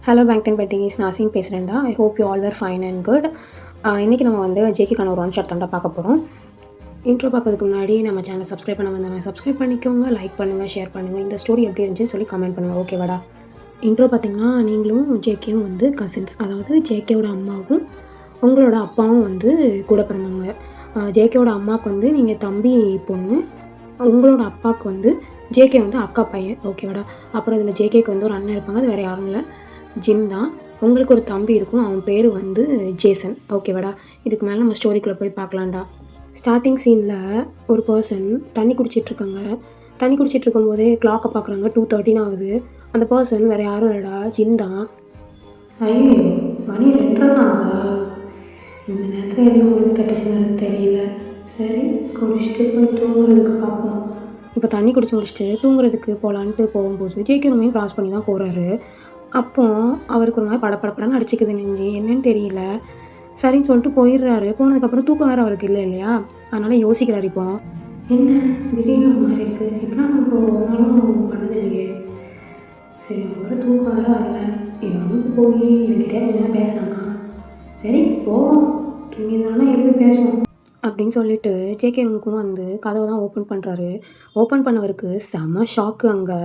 Hello bank and betties, நான் Sean பேசுகிறேன்டா. I hope you all were fine and good. இன்றைக்கி நம்ம வந்து ஜேகேக்கான ஒரு ஒன் ஷாட் தாண்டா பார்க்க போகிறோம். இன்ட்ரோ பார்க்கறதுக்கு முன்னாடி நம்ம சேனலை சப்ஸ்கிரைப் பண்ண வந்தவங்க சப்ஸ்கிரைப் பண்ணிக்கோங்க, லைக் பண்ணுங்கள், ஷேர் பண்ணுங்கள். இந்த ஸ்டோரி எப்படி இருந்துச்சுன்னு சொல்லி கமெண்ட் பண்ணுங்கள், ஓகேவாடா? இன்ட்ரோ பார்த்திங்கன்னா நீங்களும் ஜேகேவும் வந்து கசின்ஸ், அதாவது ஜேகேவோட அம்மாவும் உங்களோட அப்பாவும் வந்து கூட பிறந்தவங்க. ஜேகேவோட அம்மாவுக்கு வந்து நீங்கள் தம்பி பொண்ணு, உங்களோட அப்பாவுக்கு வந்து ஜேகே வந்து அக்கா பையன், ஓகேவாடா? அப்புறம் இதில் ஜேகேக்கு வந்து ஒரு அண்ணன் இருப்பாங்க, அது வேறு யாரும் இல்லை, ஜின் தான். உங்களுக்கு ஒரு தம்பி இருக்கும், அவன் பேர் வந்து ஜேசன், ஓகேவாடா? இதுக்கு மேலே நம்ம ஸ்டோரிக்குள்ளே போய் பார்க்கலாம்டா. ஸ்டார்டிங் சீனில் ஒரு பர்சன் தண்ணி குடிச்சிட்ருக்காங்க. தண்ணி குடிச்சிட்ருக்கும் போதே கிளாக்கை பார்க்குறாங்க, 2:13 ஆகுது. அந்த பர்சன் வேறு யாரும் இல்லைடா, ஜின் தான். ஐயோ, மணி 2:30 ஆகுதா? இந்த நேரத்தில் எதையும் உங்களுக்கு தட்டுச்சுன்னு தெரியல. சரி, குடிச்சிட்டு போய் தூங்குறதுக்கு பார்ப்போம். இப்போ தண்ணி குடிச்சு முடிச்சுட்டு தூங்குறதுக்கு போகலான்ட்டு போகும்போது ஜேகே ரூமையும் க்ராஸ் பண்ணி தான் போகிறாரு. அப்போ அவருக்கு ஒரு மாதிரி படப்படப்படன்னு அடிச்சிக்குது நெஞ்சு, என்னன்னு தெரியல. சரின்னு சொல்லிட்டு போயிடுறாரு. போனதுக்கப்புறம் தூக்கம் வேறு அவருக்கு இல்லை இல்லையா, அதனால் யோசிக்கிறாரு. இப்போ என்ன திடீர்னு மாதிரி இருக்குது, இப்படிலாம் நம்ம ஒரு நாளும் பண்ணது இல்லையே. சரி, அவரு தூக்கம் வேறு வரல, இவனுக்கு போய் என்கிட்டே கொஞ்சம் பேசுகிறானா, சரி போவோம், தூங்கியிருந்தாலும் எழுப்பி பேசுவோம் அப்படின்னு சொல்லிட்டு ஜேகே ரூமுக்கும் வந்து கதவை தான் ஓப்பன் பண்ணுறாரு. ஓப்பன் பண்ணவருக்கு செம ஷாக்கு. அங்கே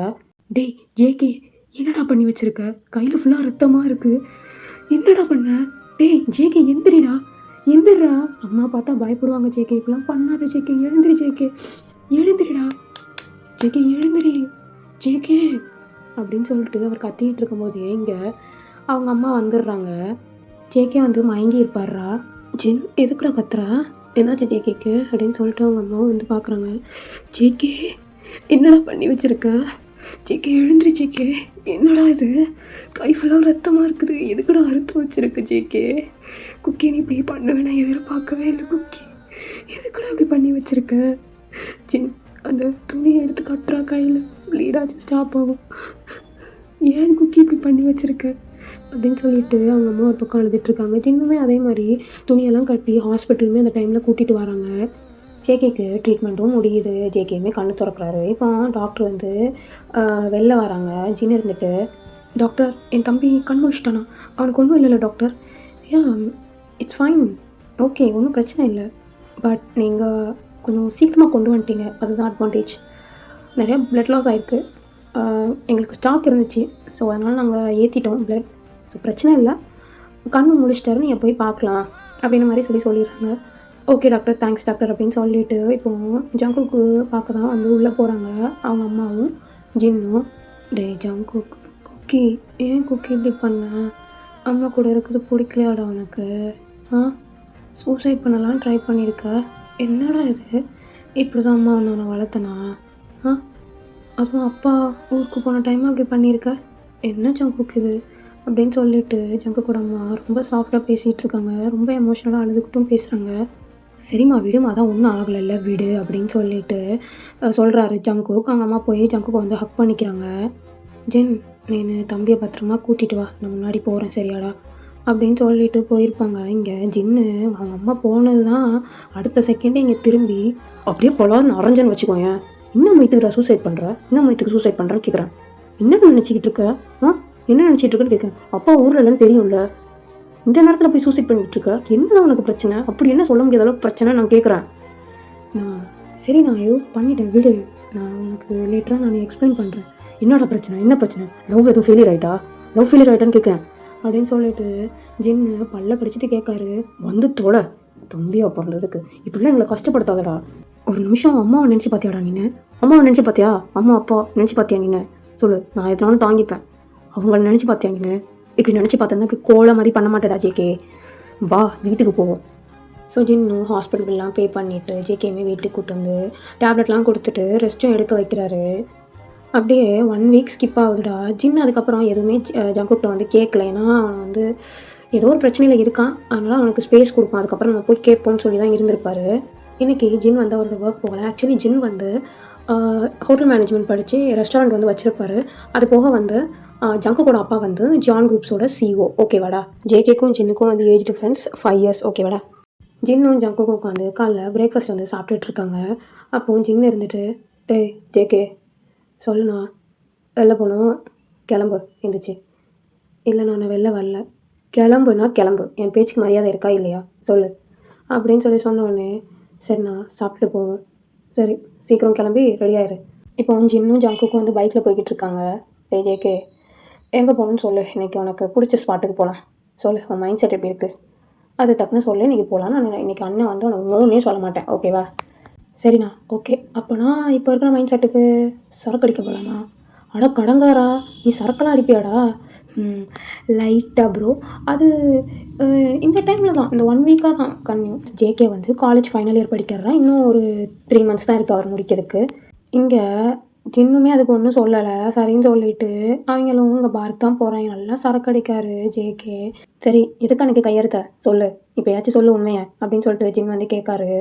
டேய் ஜேகே, என்னடா பண்ணி வச்சிருக்க? கையில் ஃபுல்லாக ரத்தமாக இருக்குது, என்னடா பண்ண? டேய் ஜேகே, எந்திரிடா, எந்திரா, அம்மா பார்த்தா பயப்படுவாங்க. ஜேகே, இப்பெல்லாம் பண்ணாத ஜேகே, எழுந்திரி ஜேகே, எழுந்திரிடா ஜேகே, எழுந்திரி ஜேகே அப்படின்னு சொல்லிட்டு அவர் கத்திக்கிட்டு இருக்கும்போதே இங்கே அவங்க அம்மா வந்துடுறாங்க. ஜேகே வந்து மயங்கி இருப்பார்ரா. ஜின், எதுக்குடா கத்துறா, என்னாச்சு ஜேகேக்கு அப்படின்னு சொல்லிட்டு அவங்க அம்மாவும் வந்து பார்க்குறாங்க. ஜேகே, என்னடா பண்ணி வச்சுருக்க? ஜேகே, எழுந்திரி ஜேகே, என்னடா இது, கை ஃபுல்லாக ரத்தமாக இருக்குது, எதுக்குடா அறுத்து வச்சுருக்கு ஜேகே? குக்கி, நீ இப்படி பண்ணுவேன் நான் எதிர்பார்க்கவே இல்லை குக்கி, எதுக்குடா இப்படி பண்ணி வச்சுருக்க? ஜின், அந்த துணியை எடுத்து கட்டுறா, கையில் ப்ளீடாச்சும் ஸ்டாப் ஆகும், ஏன் குக்கி இப்படி பண்ணி வச்சுருக்க அப்படின்னு சொல்லிட்டு அவங்க அம்மா ஒரு பக்கம் அழுதுட்டுருக்காங்க. ஜின்னுமே அதே மாதிரி துணியெல்லாம் கட்டி ஹாஸ்பிட்டலுமே அந்த டைமில் கூட்டிகிட்டு வராங்க. ஜேகேக்கு ட்ரீட்மெண்ட்டும் முடியுது, ஜேகேயுமே கண்ணு திறக்கிறாரு. இப்போ டாக்டர் வந்து வெளில வராங்க. ஜின் இருந்துட்டு, டாக்டர், என் தம்பி கண் முழிச்சிட்டானா? அவனுக்கு ஒன்றும் இல்லைல்ல டாக்டர்? இட்ஸ் ஃபைன், ஓகே, ஒன்றும் பிரச்சனை இல்லை, பட் நீங்கள் கொஞ்சம் சீக்கிரமாக கொண்டு வந்துட்டீங்க, அதுதான் அட்வான்டேஜ். நிறையா பிளட் லாஸ் ஆகிருக்கு, எங்களுக்கு ஸ்டாக் இருந்துச்சு, ஸோ அதனால் நாங்கள் ஏற்றிட்டோம் பிளட், ஸோ பிரச்சனை இல்லை, கண்ணு முடிச்சிட்டாரு, நீங்கள் போய் பார்க்கலாம் அப்படின்ற மாதிரி சொல்லிடுறாங்க. ஓகே டாக்டர், தேங்க்ஸ் டாக்டர் அப்படின்னு சொல்லிட்டு இப்போது ஜங்குக்கு பார்க்க தான் வந்து உள்ளே போகிறாங்க அவங்க அம்மாவும் ஜின்னும். டே ஜங்குக், குக்கி, ஏன் குக்கி இப்படி பண்ண? அம்மா கூட இருக்கிறது பிடிக்கலையாடா உனக்கு? சூசைட் பண்ணலாம் ட்ரை பண்ணியிருக்க, என்னடா இது, இப்படி தான் அம்மா உன்னை வளர்த்தனா? அதுவும் அப்பா ஊருக்கு போன டைம் அப்படி பண்ணியிருக்க, என்ன ஜங்குக்கு இது அப்படின்னு சொல்லிட்டு ஜங்குக்கோட அம்மா ரொம்ப சாஃப்டாக பேசிகிட்டு இருக்காங்க, ரொம்ப எமோஷ்னலாக அழுதுகிட்டும் பேசுகிறாங்க. சரிம்மா விடுமா, அதான் ஒன்றும் ஆகலைல்ல, விடு அப்படின்னு சொல்லிட்டு சொல்கிறாரு ஜங்குக். அவங்க அம்மா போய் ஜங்குக்கு வந்து ஹக் பண்ணிக்கிறாங்க. ஜின், நீ தம்பியை பத்திரமா கூட்டிகிட்டு வா, நான் முன்னாடி போகிறேன், சரியாடா அப்படின்னு சொல்லிட்டு போயிருப்பாங்க. இங்கே ஜின்னு அவங்க அம்மா போனது தான் அடுத்த செகண்டே இங்கே திரும்பி அப்படியே பொலான்னு அரைஞ்சன்னு வச்சுக்கோங்க. இன்னும் மைத்துக்கு சூசைட் பண்ணுற, இன்னும் மைத்துக்கு சூசைட் பண்ணுறேன்னு கேட்குறேன், என்ன நினச்சிக்கிட்டு இருக்க? என்ன நினச்சிட்டு இருக்குன்னு கேட்குறேன். அப்பா ஊரில் இல்லைன்னு தெரியும்ல, இந்த நேரத்தில் போய் சூசைட் பண்ணிகிட்டு இருக்க, என்னதான் உனக்கு பிரச்சனை? அப்படி என்ன சொல்ல முடியாத அளவுக்கு பிரச்சனை நான் கேட்குறேன். சரி, நான் ஏதோ பண்ணிட்டேன், விடு, நான் உனக்கு லேட்டராக நான் எக்ஸ்பிளைன் பண்ணுறேன். என்னோட பிரச்சனை, என்ன பிரச்சனை? லவ் எதுவும் ஃபெயிலியர் ஆகிட்டான்னு கேட்குறேன் அப்படின்னு சொல்லிட்டு ஜின்னு பல்ல கடிச்சிட்டு கேட்காரு. வந்து தோட, தம்பியா பிறந்ததுக்கு இப்படிலாம் எங்களை கஷ்டப்படுத்தாதடா. ஒரு நிமிஷம் அம்மாவை நினச்சி பார்த்தியாடா நீனு? அம்மாவை நினச்சி பார்த்தியா? அம்மா அப்பா நினச்சி பார்த்தியா நீனு? சொல்லு, நான் எதனாலும் தாங்கிப்பேன். அவங்கள நினச்சி பார்த்தியா நீனு? இப்படி நினச்சி பார்த்தேன்னா இப்படி கோலை மாதிரி பண்ண மாட்டேடா ஜேகே, வா வீட்டுக்கு போவோம். ஸோ ஜின்னும் ஹாஸ்பிட்டல் பில்லாம் பே பண்ணிவிட்டு ஜேகேயுமே வீட்டுக்கு கூப்பிட்டு வந்து டேப்லெட்லாம் கொடுத்துட்டு ரெஸ்ட்டும் எடுக்க வைக்கிறாரு. அப்படியே 1 வீக் ஸ்கிப் ஆகுதுடா. ஜின் அதுக்கப்புறம் எதுவுமே ஜங்குக்கிட்ட வந்து கேட்கல, ஏன்னா அவன் வந்து ஏதோ ஒரு பிரச்சனையில் இருக்கான், அதனால் அவனுக்கு ஸ்பேஸ் கொடுப்பான், அதுக்கப்புறம் நம்ம போய் கேட்போம்னு சொல்லி தான் இருந்திருப்பார். இன்றைக்கி ஜின் வந்து அவரோட ஒர்க் போகலை. ஆக்சுவலி ஜின் வந்து ஹோட்டல் மேனேஜ்மெண்ட் படித்து ரெஸ்டாரண்ட் வந்து வச்சுருப்பாரு. அது போக வந்து ஜங்குக்கோட அப்பா வந்து ஜான் குரூப்ஸோட சிஓ, ஓகேவாடா? ஜேகேக்கும் ஜின்னுக்கும் வந்து ஏஜ் டிஃப்ரென்ஸ் 5 இயர்ஸ், ஓகேவாடா? ஜின்னும் ஜங்குக்கும் உட்காந்து காலைல பிரேக்ஃபாஸ்ட் வந்து சாப்பிட்டுட்ருக்காங்க. அப்போது ஜின்னு இருந்துட்டு, டேய் ஜேகே, சொல்லுண்ணா, வெளில போகணும், கிளம்பு, இருந்துச்சு. இல்லை நான் வெளில வரல. கிளம்புனா கிளம்பு, என் பேச்சுக்கு மரியாதை இருக்கா இல்லையா சொல்லு அப்படின்னு சொன்ன உடனே சரிண்ணா சாப்பிட்டு போவோம். சரி சீக்கிரம் கிளம்பி ரெடி ஆயிரு. இப்போ ஜின்னும் ஜங்குக்கும் வந்து பைக்கில் போய்கிட்டு இருக்காங்க. ஜேகே எங்கே போகணுன்னு சொல்லு, இன்றைக்கி உனக்கு பிடிச்ச ஸ்பாட்டுக்கு போகலாம். சொல்லு உன் மைண்ட் செட் எப்படி இருக்குது அது டக்குன்னு சொல்லு, இன்றைக்கி போகலாம். நான் இன்றைக்கி அண்ணன் வந்து உனக்கு மூணே சொல்ல மாட்டேன், ஓகேவா? சரிண்ணா ஓகே. அப்போனா இப்போ இருக்கிற மைண்ட் செட்டுக்கு சரக்கு அடிக்க போகலாமா? அட கடங்காரா, நீ சரக்கெல்லாம் அடிப்பியாடா? லைட்டாக ப்ரோ. அது இந்த டைமில் தான், இந்த 1 வீக்காக தான் கன்னியூ. ஜேகே வந்து காலேஜ் ஃபைனல் இயர் படிக்கிறதா, இன்னும் ஒரு 3 months தான் இருக்குது அவர் முடிக்கிறதுக்கு. இங்கே ஜின்னுமே அதுக்கு ஒன்றும் சொல்லலை, சரின்னு சொல்லிட்டு அவங்களும் இங்கே பார்க்கு தான் போகிறாங்க. நல்லா சரக்கு அடிக்காரு ஜேகே. சரி எதுக்கு அன்றைக்கி கையெழுத்த சொல்லு, இப்போயாச்சும் சொல்லு உண்மையை அப்படின்னு சொல்லிட்டு ஜின் வந்து கேட்காரு.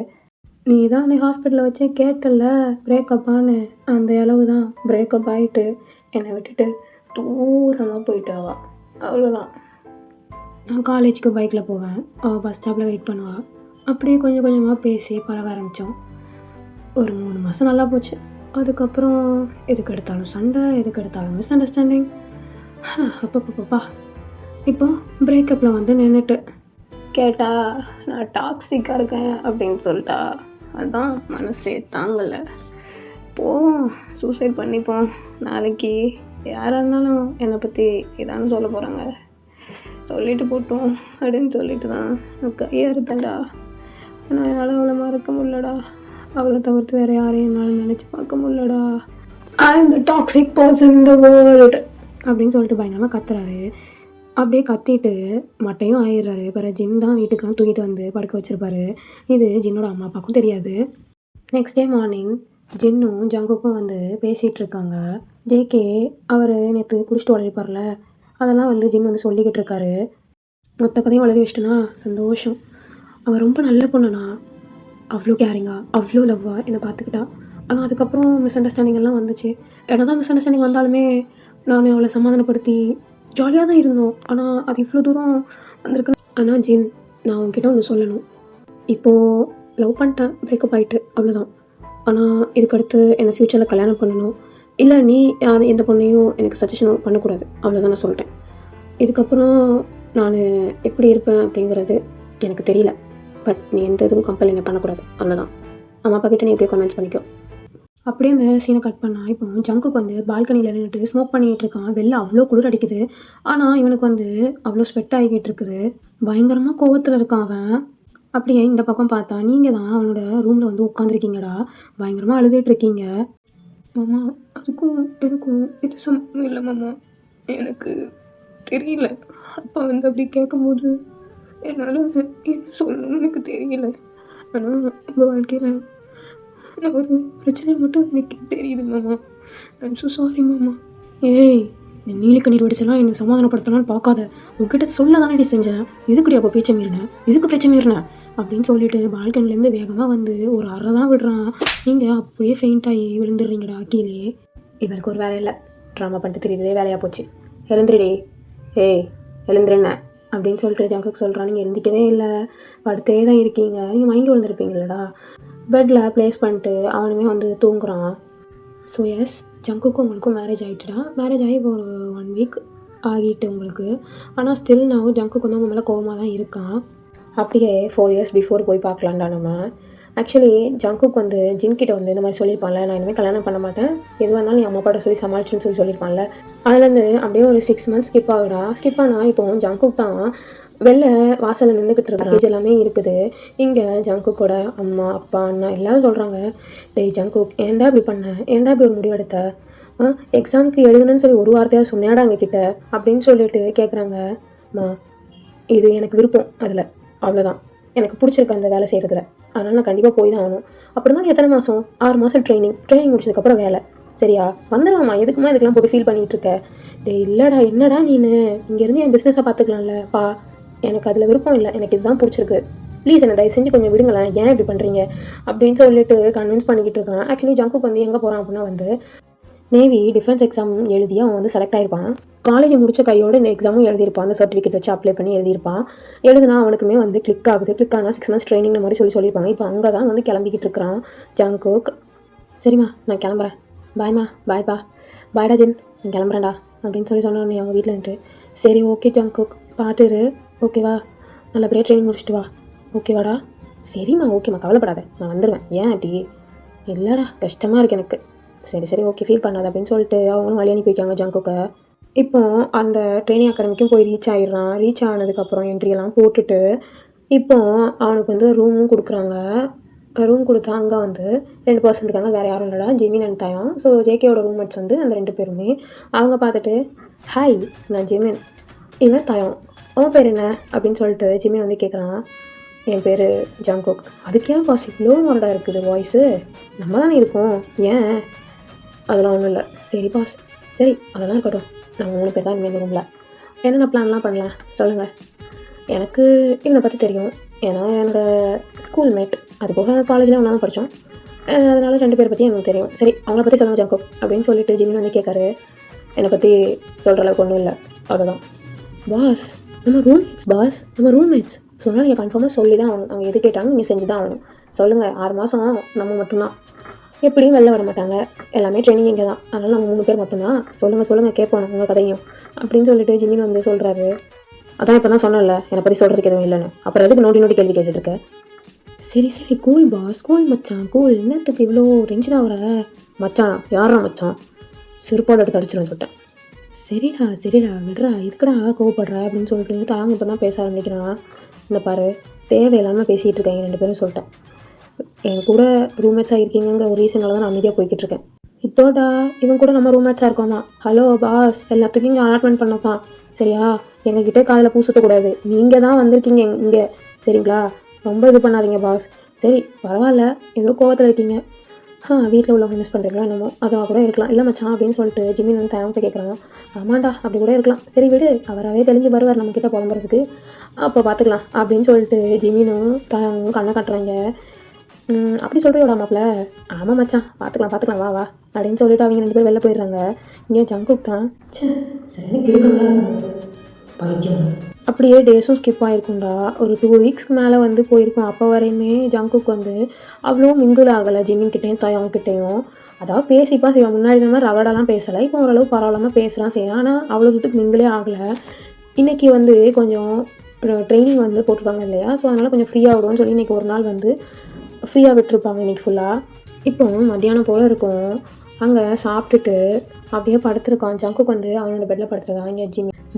நீ தான் அன்றைக்கி ஹாஸ்பிட்டலில் வச்சே கேட்டல பிரேக்கப்பான்னு, அந்த அளவு தான் பிரேக்கப் ஆகிட்டு என்னை விட்டுட்டு தூரமாக போயிட்டாவா, அவ்வளோதான். நான் காலேஜுக்கு பைக்கில் போவேன், அவள் பஸ் ஸ்டாப்பில் வெயிட் பண்ணுவாள். அப்படியே கொஞ்சம் கொஞ்சமாக பேசி பழக ஆரம்பித்தோம். ஒரு 3 மாதம் நல்லா போச்சு. அதுக்கப்புறம் எதுக்கு எடுத்தாலும் சண்டை, எதுக்கு எடுத்தாலும் மிஸ் அண்டர்ஸ்டாண்டிங். அப்பப்பப்பா இப்போ பிரேக்கப்பில் வந்து நின்றுட்டு கேட்டா நான் டாக்ஸிக்காக இருக்கேன் அப்படின்னு சொல்லிட்டா. அதுதான் மனசே தாங்கலை. போவோம் சூசைட் பண்ணிப்போம், நாளைக்கு யாராக இருந்தாலும் என்னை பற்றி இதானு சொல்ல போகிறாங்க, சொல்லிட்டு போட்டோம் அப்படின்னு சொல்லிட்டு தான் கையறுத்தேன்டா. ஆனால் என்னால் அவளை மறக்க முடியலடா, அவளை தவிர்த்து வேறு யாரையும் என்னால் நினச்சி பார்க்க முடியலடா. I am the toxic person in the world அப்படின்னு சொல்லிட்டு பயங்கரமாக கத்துறாரு. அப்படியே கத்திட்டு மட்டையும் ஆயிடுறாரு. பிறகு ஜின் தான் வீட்டுக்கெலாம் தூக்கிட்டு வந்து படுக்க வச்சுருப்பாரு. இது ஜின்னோட அம்மா அப்பாவுக்கும் தெரியாது. நெக்ஸ்ட் டே மார்னிங் ஜின்னும் ஜங்குக்கும் வந்து பேசிகிட்டு இருக்காங்க. ஜேகே அவர் நேற்று குடிச்சிட்டு உளறிப்பார்ல, அதெல்லாம் வந்து ஜின் வந்து சொல்லிக்கிட்டு இருக்காரு. மொத்த கதையும் உளறி வச்சிட்டேன்னா சந்தோஷம். அவள் ரொம்ப நல்ல பொண்ணுண்ணா, அவ்வளோ கேரிங்கா அவ்வளோ லவ்வாக என்னை பார்த்துக்கிட்டா. ஆனால் அதுக்கப்புறம் மிஸ் அண்டர்ஸ்டாண்டிங் எல்லாம் வந்துச்சு. என்ன தான் மிஸ் அண்டர்ஸ்டாண்டிங் வந்தாலுமே நான் அவளை சமாதானப்படுத்தி ஜாலியாக தான் இருந்தோம். ஆனால் அது இவ்வளோ தூரம் வந்திருக்கு. ஆனால் ஜின், நான் உங்ககிட்ட ஒன்று சொல்லணும். இப்போது லவ் பண்ணிட்டேன், பிரேக்கப் ஆகிட்டு, அவ்வளோதான். ஆனால் இதுக்கடுத்து என்னை ஃப்யூச்சரில் கல்யாணம் பண்ணணும், இல்லை நீ யார் எந்த பொண்ணையும் எனக்கு சஜஷனும் பண்ணக்கூடாது, அவ்வளோதான் நான் சொல்லிட்டேன். இதுக்கப்புறம் நான் எப்படி இருப்பேன் அப்படிங்கிறது எனக்கு தெரியல. பட் நீ எந்த இதுவும் கம்பல் என்ன பண்ணக்கூடாது, அவ்வளோதான். அம்மா அப்பா கிட்ட நீ எப்படியோ கன்வின்ஸ் பண்ணிக்கோ. அப்படியே அந்த சீனை கட் பண்ணால் இப்போ ஜங்குக்கு வந்து பால்கனியில் நின்றுட்டு ஸ்மோக் பண்ணிகிட்டு இருக்கான். வெளில அவ்வளோ குளிர் அடிக்குது, ஆனால் இவனுக்கு வந்து அவ்வளோ ஸ்வெட் ஆகிக்கிட்டு இருக்குது. பயங்கரமாக கோவத்தில் இருக்கான் அவன். அப்படியே இந்த பக்கம் பார்த்தா நீங்கள் தான் அவனோட ரூமில் வந்து உட்காந்துருக்கீங்கடா, பயங்கரமாக அழுதுகிட்ருக்கீங்க. மாமா அதுக்கும் எனக்கும் இது சம்பந்தம் இல்லை மாமா, எனக்கு தெரியல. அப்பா வந்து அப்படி கேட்கும்போது என்னால் என்ன சொல்லணும்னு எனக்கு தெரியல. ஆனால் உங்கள் வாழ்க்கையில் நான் ஒரு பிரச்சனை மட்டும் எனக்கு தெரியுது மாமா. ஐம் ஸோ சாரி மாமா. ஏய், இந்த நீலக்கண்ணீர் வடிச்செல்லாம் என்னை சமாதானப்படுத்தலான்னு பார்க்காத, உங்ககிட்ட சொல்ல தானே நீ செஞ்சேன், எதுக்குடி அப்போ பேச்சை மீறினேன், எதுக்கு பேச்சை மீறினேன் அப்படின்னு சொல்லிட்டு பால்கனிலேருந்து வேகமாக வந்து ஒரு அறை தான் விடுறான். நீங்கள் அப்படியே ஃபெயிண்ட் ஆகி விழுந்துடுறீங்கடா கீழே. இவனுக்கு ஒரு வேலை இல்லை, ட்ராமா பண்ணிட்டு தெரியுதே வேலையாக போச்சு. எழுந்துருடி, ஏய் எழுந்துருண்ண அப்படின்னு சொல்லிட்டு ஜங்குக்கு சொல்கிறான். நீங்கள் எழுந்திக்கவே இல்லை, படுத்தே தான் இருக்கீங்க, நீங்கள் மயங்கி விழுந்துருப்பீங்களடா. பெட்டில் ப்ளேஸ் பண்ணிட்டு அவனுமே வந்து தூங்குறான். ஸோ எஸ், ஜங்குக்கும் உங்களுக்கும் மேரேஜ் ஆகிட்டுடா. மேரேஜ் ஆகி ஒரு 1 week ஆகிட்டு உங்களுக்கு. ஆனால் ஸ்டில் நான் ஜங்குக்கு வந்து உங்கள் மேலே கோவமாக தான் இருக்கான். அப்படியே 4 years பிஃபோர் போய் பார்க்கலான்டா நம்ம. ஆக்சுவலி ஜங்குக்கு வந்து ஜின்கிட்ட வந்து இந்த மாதிரி சொல்லியிருப்பான்ல, நான் இனிமேல் கல்யாணம் பண்ண மாட்டேன், எதுவாக இருந்தாலும் நீ அம்மா அப்பாட்ட சொல்லி சமாளிச்சுன்னு சொல்லியிருப்பான்ல. அதுலேருந்து அப்படியே ஒரு 6 months ஸ்கிப் ஆகுடா. ஸ்கிப் ஆனால் இப்போ ஜங்குக்கு தான் வெளில வாசலில் நின்றுக்கிட்டு இருக்க ஏஜ் எல்லாமே இருக்குது. இங்கே ஜங்குக்கோட அம்மா அப்பா அண்ணா எல்லோரும் சொல்கிறாங்க, டேய் ஜங்குக் ஏன்டா இப்படி பண்ண, ஏன்டா இப்படி ஒரு முடிவெடுத்த, எக்ஸாமுக்கு எழுதுனேன்னு சொல்லி ஒரு வார்த்தையாக சொன்னேடா எங்ககிட்ட அப்படின்னு சொல்லிட்டு கேட்குறாங்க. அம்மா இது எனக்கு விருப்பம் அதில், அவ்வளோதான், எனக்கு பிடிச்சிருக்கு அந்த வேலை செய்கிறதுல, அதனால் நான் கண்டிப்பாக போய் தான் ஆகணும். அப்புறம் தான் எத்தனை மாதம், 6 மாதம் ட்ரைனிங் முடிச்சதுக்கப்புறம் வேலை, சரியா வந்துடுவாம்மா, எதுக்குமா இதுக்கெல்லாம் போட்டு ஃபீல் பண்ணிகிட்டு இருக்க. டே இல்லைடா, என்னடா நீனு இங்கேருந்து என் பிஸ்னஸை பார்த்துக்கலாம்ல பா, எனக்கு அதில் விருப்பம் இல்லை, எனக்கு இதுதான் பிடிச்சிருக்கு, ப்ளீஸ் என்னை தயவு செஞ்சு கொஞ்சம் விடுங்களேன், ஏன் இப்படி பண்ணுறீங்க அப்படின்னு சொல்லிட்டு கன்வின்ஸ் பண்ணிக்கிட்டு இருக்கான். ஆக்சுவலி ஜங்குக்கு வந்து எங்கே போகிறான் அப்படின்னா வந்து நேவி டிஃபென்ஸ் எக்ஸாம் எழுதி அவன் வந்து செலக்ட் ஆகிருப்பான். காலேஜ் முடித்த கையோடு இந்த எக்ஸாமும் எழுதியிருப்பான், அந்த சர்டிஃபிகேட் வச்சு அப்ளை பண்ணி எழுதியிருப்பான். எழுதுனா அவனுக்குமே வந்து கிளிக் ஆகுது. கிளிக் ஆனால் 6 months ட்ரைனிங் மாதிரி சொல்லியிருப்பாங்க. இப்போ அங்கே தான் வந்து கிளம்பிக்கிட்டு இருக்கிறான் ஜங்குக். சரிம்மா நான் கிளம்புறேன், பாய்மா, பாய்ப்பா, பாய்டா ஜின், நான் கிளம்புறேன்டா அப்படின்னு சொன்னோன்னே அவங்க வீட்டில் இருந்துட்டு, சரி ஓகே ஜங்குக் பார்த்துரு, ஓகேவா, நல்லபடியாக ட்ரைனிங் முடிச்சுட்டு வா, ஓகேவாடா. சரிம்மா ஓகேம்மா கவலைப்படாத, நான் வந்துடுவேன். ஏன் அப்படி? இல்லைடா கஷ்டமாக இருக்குது எனக்கு. சரி சரி ஓகே ஃபீல் பண்ணாத அப்படின்னு சொல்லிட்டு அவங்களும் வழி அனுப்பி வைக்காங்க ஜங்குக்கை. இப்போ அந்த ட்ரைனிங் அகாடமிக்கும் போய் ரீச் ஆகிடுறான். ரீச் ஆனதுக்கப்புறம் என்ட்ரியெல்லாம் போட்டுட்டு இப்போ அவனுக்கு வந்து ரூமும் கொடுக்குறாங்க. ரூம் கொடுத்தா அங்கே வந்து 2 பர்சன் இருக்காங்க. வேறு யாரும் இல்லைடா, ஜிமின் அண்ட் தயான். ஸோ ஜேகேயோட ரூம்மேட்ஸ் வந்து அந்த 2 பேருமே. அவங்க பார்த்துட்டு, ஹாய் நான் ஜிமின், இவன் தயான், உன் பேர் என்ன அப்படின்னு சொல்லிட்டு ஜிமின் வந்து கேட்குறான். என் பேர் ஜங்குக். அதுக்கு ஏன் பாஸ் இவ்வளோ மாரடா இருக்குது வாய்ஸு? நம்ம தானே இருக்கோம், ஏன்? அதெல்லாம் ஒன்றும் இல்லை. சரி பாஸ், சரி அதெல்லாம் இருக்கட்டும். நம்ம 3 பேர் தான் இனிமேல் இந்த ரூமில். என்னென்ன பிளான்லாம் பண்ணலாம் சொல்லுங்கள். எனக்கு இவனை பற்றி தெரியும், ஏன்னா என்னோடய ஸ்கூல்மேட், அது போக காலேஜில் ஒன்றா தான் படித்தோம். அதனால் 2 பேரை பற்றி எனக்கு தெரியும். சரி அவங்கள பற்றி சொல்லுங்கள் ஜங்குக் அப்படின்னு சொல்லிட்டு ஜிமின் வந்து கேட்காரு. என்னை பற்றி சொல்கிற அளவுக்கு ஒன்றும் இல்லை, அவ்வளோதான். பாஸ் நம்ம ரூம்மேட்ஸ், பாஸ் நம்ம ரூம்மேட்ஸ் சொன்னால் நீங்கள் கன்ஃபார்மாக சொல்லி தான் ஆகணும். அவங்க எது கேட்டாலும் நீங்கள் செஞ்சு தான் ஆகணும். சொல்லுங்கள், 6 மாதம் நம்ம மட்டும்தான், எப்படியும் வெளில விட மாட்டாங்க, எல்லாமே ட்ரைனிங் இங்கே தான், அதனால் நம்ம 3 பேர் மட்டும்தான். சொல்லுங்கள் கேட்போம் உங்கள் கதையும் அப்படின்னு சொல்லிட்டு ஜிமின் வந்து சொல்கிறாரு. அதான் இப்போ தான் சொன்னேன்ல என்னை பற்றி சொல்கிறதுக்கு எதுவும் இல்லைன்னு, அப்புறம் எதுக்கு நோட்டி கேள்வி கேட்டுட்ருக்க? சரி சரி கூல் பாஸ், கூல் மச்சான் கூல், என்னத்துக்கு இவ்வளோ டென்ஷன் ஆகிற? மச்சான் யாரா மச்சான்? சிறுபாடு எடுத்து அடிச்சிடும் சொல்லிட்டேன். சரிடா விடுறா, இதுக்கடா கோவப்படுற அப்படின்னு சொல்லிட்டு தாங்க இப்போ தான் பேச ஆரம்பிக்கிறான். இந்த பாரு தேவையில்லாமல் பேசிகிட்டு இருக்கேன் 2 பேரும் சொல்லிட்டேன். என் கூட ரூம்மேட்ஸாக இருக்கீங்கிற ஒரு ரீசனால தான் நான் அமைதியாக போய்கிட்டு இருக்கேன். இதோடா இவன் கூட நம்ம ரூம்மேட்ஸாக இருக்கோமா? ஹலோ பாஸ், எல்லாத்துக்கும் இங்கே அலாட்மெண்ட் பண்ணதான் சரியா? எங்ககிட்ட காதில் பூ சுற்றக்கூடாது. நீங்கள் தான் வந்திருக்கீங்க இங்கே, சரிங்களா? ரொம்ப இது பண்ணாதீங்க பாஸ். சரி பரவாயில்ல, ஏதோ கோவத்தில் இருக்கீங்க, வீட்டில் உள்ளவங்க மிஸ் பண்ணுறீங்களா என்னமோ, அதான் கூட இருக்கலாம். இல்லை மச்சான் அப்படின்னு சொல்லிட்டு ஜிமின் வந்து தயாங்கிட்ட கேட்குறாங்க. ஆமாண்டா அப்படி கூட இருக்கலாம், சரி விடு, அவராகவே தெளிஞ்சு வருவார் நம்மக்கிட்ட புலம்புறதுக்கு, அப்போ பார்த்துக்கலாம் அப்படின்னு சொல்லிட்டு ஜிமினும் தயாங்கும் கண்ணை காட்டுறாங்க. அப்படி சொல்கிறியோட மாப்பிள்ள? ஆமாம் மச்சான் பார்த்துக்கலாம் வா அப்படின்னு சொல்லிட்டு அவங்க 2 பேர் வெளில போயிடுறாங்க. இங்கே ஜங்குக் தான் அப்படியே டேஸும் ஸ்கிப் ஆகிருக்கும்டா. ஒரு 2 வீக்ஸ்க்கு மேலே வந்து போயிருக்கும். அப்போ வரையுமே ஜங்குக் வந்து அவ்வளோ மிங்கிள் ஆகலை ஜிமின்கிட்டையும் தயாங்கிட்டையும். அதாவது பேசிப்பா செய்வான், முன்னாடி இந்த மாதிரி ரவடாலாம் பேசலை, இப்போ ஓரளவு பரவாயில்லாமல் பேசுகிறான் செய்யலாம். ஆனால் அவ்வளோ தூரத்துக்கு மிங்கிளே ஆகலை. இன்றைக்கி வந்து கொஞ்சம் ட்ரைனிங் வந்து போட்டிருக்காங்க இல்லையா, ஸோ அதனால் கொஞ்சம் ஃப்ரீயாக விடுவோம்னு சொல்லி இன்றைக்கி ஒரு நாள் வந்து ஃப்ரீயாக விட்டுருப்பாங்க இன்றைக்கி ஃபுல்லாக. இப்போ மத்தியானம் போல் இருக்கும். அங்கே சாப்பிட்டுட்டு அப்படியே படுத்துருக்கான் ஜங்குக் வந்து அவனோட பெட்டில் படுத்துருக்கான். இங்கே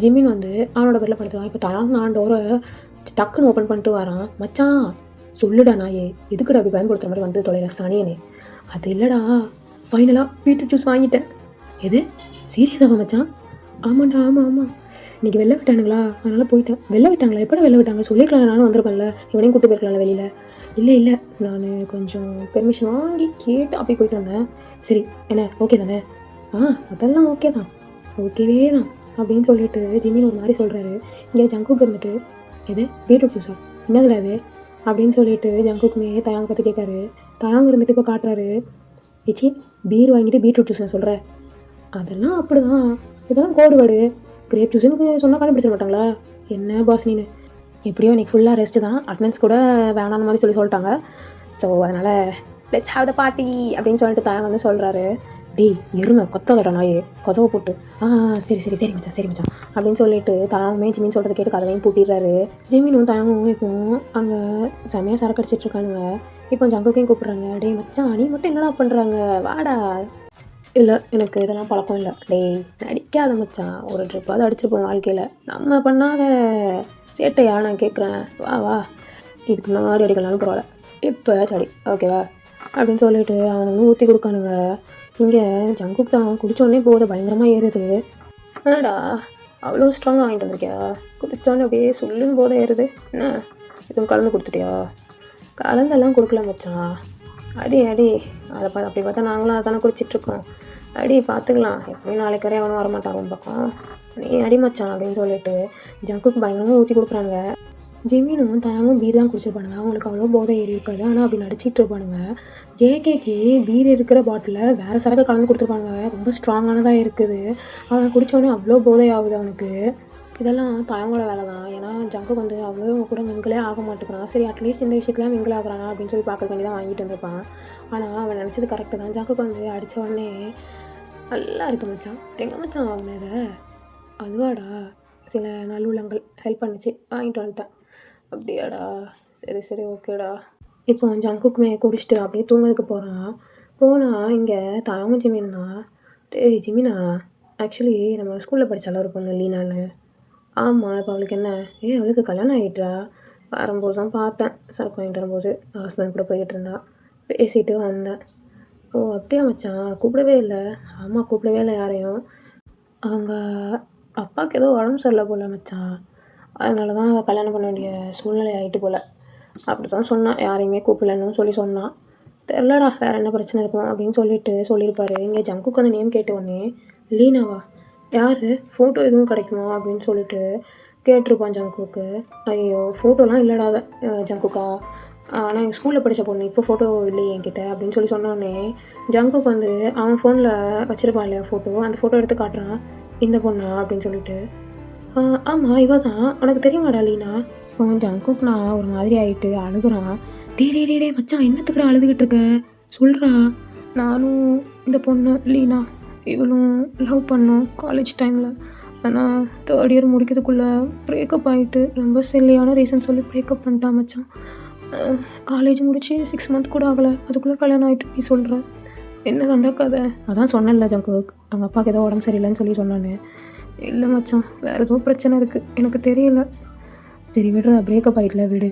ஜிமின் வந்து அவனோட பெட்டில் படுத்துருக்கான். இப்போ தயாங் டோரை டக்குன்னு ஓப்பன் பண்ணிட்டு வரான். மச்சான் சொல்லுடா நாயே, எதுக்குடா அப்படி பயன்படுத்துகிற மாதிரி வந்து தொலைகிற சனியனே? அது இல்லைடா, ஃபைனலாக பீட்ரூட் ஜூஸ் வாங்கிட்டேன். எது சீரியஸாக மச்சான்? ஆமாண்டா ஆமாம் இன்றைக்கி வெளில விட்டானுங்களா, அதனால் போயிட்டேன். வெளில விட்டாங்களா? எப்படா வெளில விட்டாங்க? சொல்லியிருக்கலாம், நானும் வந்திருப்பேன்ல, இவனையும் கூப்பிட்டு போயிருக்கலாம்ல வெளியில். இல்லை நான் கொஞ்சம் பெர்மிஷன் வாங்கி கேட்டு அப்படி போயிட்டு வந்தேன். சரி என்ன ஓகே தானே? அதெல்லாம் ஓகே தான், ஓகேவே தான் அப்படின்னு சொல்லிட்டு ஜிமின் ஒரு மாதிரி சொல்கிறாரு. இங்கே ஜங்குக் இருந்துட்டு, எது பீட்ரூட் ஜூஸா, என்னதுல அது அப்படின்னு சொல்லிட்டு ஜங்குக்குமே தயாங்க பற்றி கேட்காரு. தயாங்க இருந்துட்டு இப்போ காட்டுறாரு. ஏச்சி பீர் வாங்கிட்டு பீட்ரூட் ஜூஸ்னு சொல்கிற? அதெல்லாம் அப்படி தான், இதெல்லாம் கோடுவேடு. கிரேப் ஜூஸுன்னு சொன்னால் கண்டுபிடிச்சிட மாட்டாங்களா என்ன பாஸ் நீனு? எப்படியோ இன்றைக்கி ஃபுல்லாக ரெஸ்ட்டு தான், அட்டெண்டன்ஸ் கூட வேணான்னு மாதிரி சொல்லிட்டாங்க. ஸோ அதனால் லெட்ஸ் ஹேவ் த பார்ட்டி அப்படின்னு சொல்லிட்டு தயாங்க வந்து சொல்கிறாரு. டேய் இருங்க கொத்தவர நாயே, கதவை போட்டு. சரி மச்சான் அப்படின்னு சொல்லிட்டு தயாங்குமே ஜிமின் சொல்கிறத கேட்டு கதவையும் பூட்டிடுறாரு. ஜிமினும் தயாங்கும் இப்போ அங்கே செமையாக சரக்கு அடிச்சிட்டு இருக்கானுங்க. இப்போ ஜங்குக்கையும் கூப்பிட்றாங்க. டேய் மச்சான் நீ மட்டும் என்னடா பண்ணுறாங்க, வாடா. இல்லை எனக்கு இதெல்லாம் பழக்கம் இல்லை. டேய் நடிக்காத மச்சான், ஒரு ட்ரிப்பாவது அடிச்சிருப்போம் வாழ்க்கையில், நம்ம பண்ணாத சேட்டையா நான் கேட்குறேன், வா இதுக்கு முன்னாடி அடிக்கலாம்னு பரவாயில்ல, இப்போ சரி ஓகேவா அப்படின்னு சொல்லிட்டு அவனும் ஊற்றி கொடுக்கானுங்க. இங்கே ஜங்குக் தான் குடித்தோடனே போதை பயங்கரமாக ஏறுது. என்னடா அவ்வளோ ஸ்ட்ராங்காக வாங்கிட்டு வந்திருக்கியா? குடித்தோடனே அப்படியே சொல்லுன்னு போதை ஏறுது. என்ன எதுவும் கலந்து கொடுத்துட்டியா? கலந்தெல்லாம் கொடுக்கல மச்சான், அடி அதை அப்படி பார்த்தா நாங்களும் அதை தானே குடிச்சிட்ருக்கோம். அடி பார்த்துக்கலாம், எப்படியும் நாளைக்கு வரையும் அவனும் வரமாட்டான் ரொம்ப பக்கம், நீ அடி மச்சான் அப்படின்னு சொல்லிட்டு ஜங்குக்கு பயங்கரமாக ஊற்றி கொடுக்குறாங்க. ஜிமினும் தயாங்கும் பீர் தான் குடிச்சிருப்பானுங்க. அவங்களுக்கு அவ்வளோ போதை ஏறி இருக்காது, ஆனால் அப்படி நடிச்சிட்டு இருப்பானுங்க. ஜேகேக்கு பீர் இருக்கிற பாட்டிலில் வேறு சரக்கு கலந்து கொடுத்துருப்பானுங்க, ரொம்ப ஸ்ட்ராங்கானதாக இருக்குது. அவன் குடித்தோடனே அவ்வளோ போதை ஆகுது அவனுக்கு. இதெல்லாம் தயாங்கோட வேலை தான், ஏன்னா ஜங்குக்கு வந்து அவ்வளோ இவங்க கூட மிங்கிளே ஆக மாட்டேங்கிறான். சரி அட்லீஸ்ட் இந்த விஷயத்துலாம் மிங்கிள் ஆகுறானா அப்படின்னு சொல்லி பார்க்க வேண்டி தான் வாங்கிட்டு வந்திருப்பான். ஆனால் அவன் நினச்சது கரெக்டு தான். ஜங்குக்கு வந்து அடித்த உடனே நல்லா இருக்கு மச்சான். எங்கே மச்சான் வாங்கினத? அதுவாடா, சில நல்லுள்ளங்கள் ஹெல்ப் பண்ணுச்சு, வாங்கிட்டு வந்துட்டேன். அப்படியாடா, சரி சரி ஓகேடா. இப்போ ஜங்குக்குமே குடிச்சிட்டு அப்படியே தூங்குறதுக்கு போகிறான். போனால் இங்கே தாமும் ஜிமின் தான். டேய் ஜிமினா, ஆக்சுவலி நம்ம ஸ்கூலில் படித்தால ஒரு பொண்ணு லீனான்னு. ஆமாம், இப்போ அவளுக்கு என்ன? அவளுக்கு கல்யாணம் ஆகிட்டா. வரும்போது தான் பார்த்தேன், சரக்கு வாங்கிட்டு வரும்போது ஹஸ்பண்ட் கூட போய்கிட்டு இருந்தா. பேசிட்டு வந்தேன். ஓ அப்படியா மச்சான், கூப்பிடவே இல்லை? ஆமாம், கூப்பிடவே இல்லை யாரையும். அவங்க அப்பாவுக்கு ஏதோ உடம்பு சரியில்லை போல் மச்சான். அதனால தான் கல்யாணம் பண்ண வேண்டிய சூழ்நிலை ஆகிட்டு போல். அப்படி தான் சொன்னான், யாரையுமே கூப்பிடலன்னு சொல்லி சொன்னான். தெரிலடா, வேறு என்ன பிரச்சனை இருக்கும் அப்படின்னு சொல்லியிருப்பாரு. இங்கே ஜங்குக்கு அந்த நேம் கேட்ட உடனே லீனாவா, யார், ஃபோட்டோ எதுவும் கிடைக்குமா அப்படின்னு சொல்லிட்டு கேட்டிருப்பான் ஜங்குக்கு. ஐயோ ஃபோட்டோலாம் இல்லைடா ஜங்குக்கா, ஆனால் எங்கள் ஸ்கூலில் படித்த பொண்ணு, இப்போ ஃபோட்டோ இல்லையே என்கிட்ட அப்படின்னு சொல்லி சொன்னோடனே ஜங்குக்கு வந்து அவன் ஃபோனில் வச்சுருப்பான் இல்லையா ஃபோட்டோ, அந்த ஃபோட்டோ எடுத்து காட்டுறான். இந்த பொண்ணா அப்படின்னு சொல்லிட்டு. ஆமாம் இவ தான், உனக்கு தெரியுமாடா லீனா? இப்போ ஜங்குக்கு நான் ஒரு மாதிரி ஆகிட்டு அழுகுறான். டே மச்சான், என்னத்துக்குடா அழுதுகிட்டு இருக்க, சொல்கிறா. நானும் இந்த பொண்ணு லீனா இவளும் லவ் பண்ணோம் காலேஜ் டைமில். ஆனால் தேர்ட் இயர் முடிக்கிறதுக்குள்ளே ப்ரேக்கப் ஆகிட்டு, ரொம்ப சில்லியான ரீசன் சொல்லி ப்ரேக்கப் பண்ணிட்டான் மச்சான். காலேஜ் முடிச்சு 6 மந்த் கூட ஆகலை, அதுக்குள்ளே கல்யாணம் ஆகிட்டு நீ சொல்கிற. என்ன தாண்டா கதை? அதான் சொன்னேன்ல ஜங்குக், அவங்க அப்பாவுக்கு ஏதோ உடம்பு சரியில்லைன்னு சொல்லி சொன்னானே. இல்லை மச்சான், வேறு ஏதோ பிரச்சனை இருக்குது, எனக்கு தெரியல. சரி விடுற, பிரேக்கப் ஆகிட்டல விடு.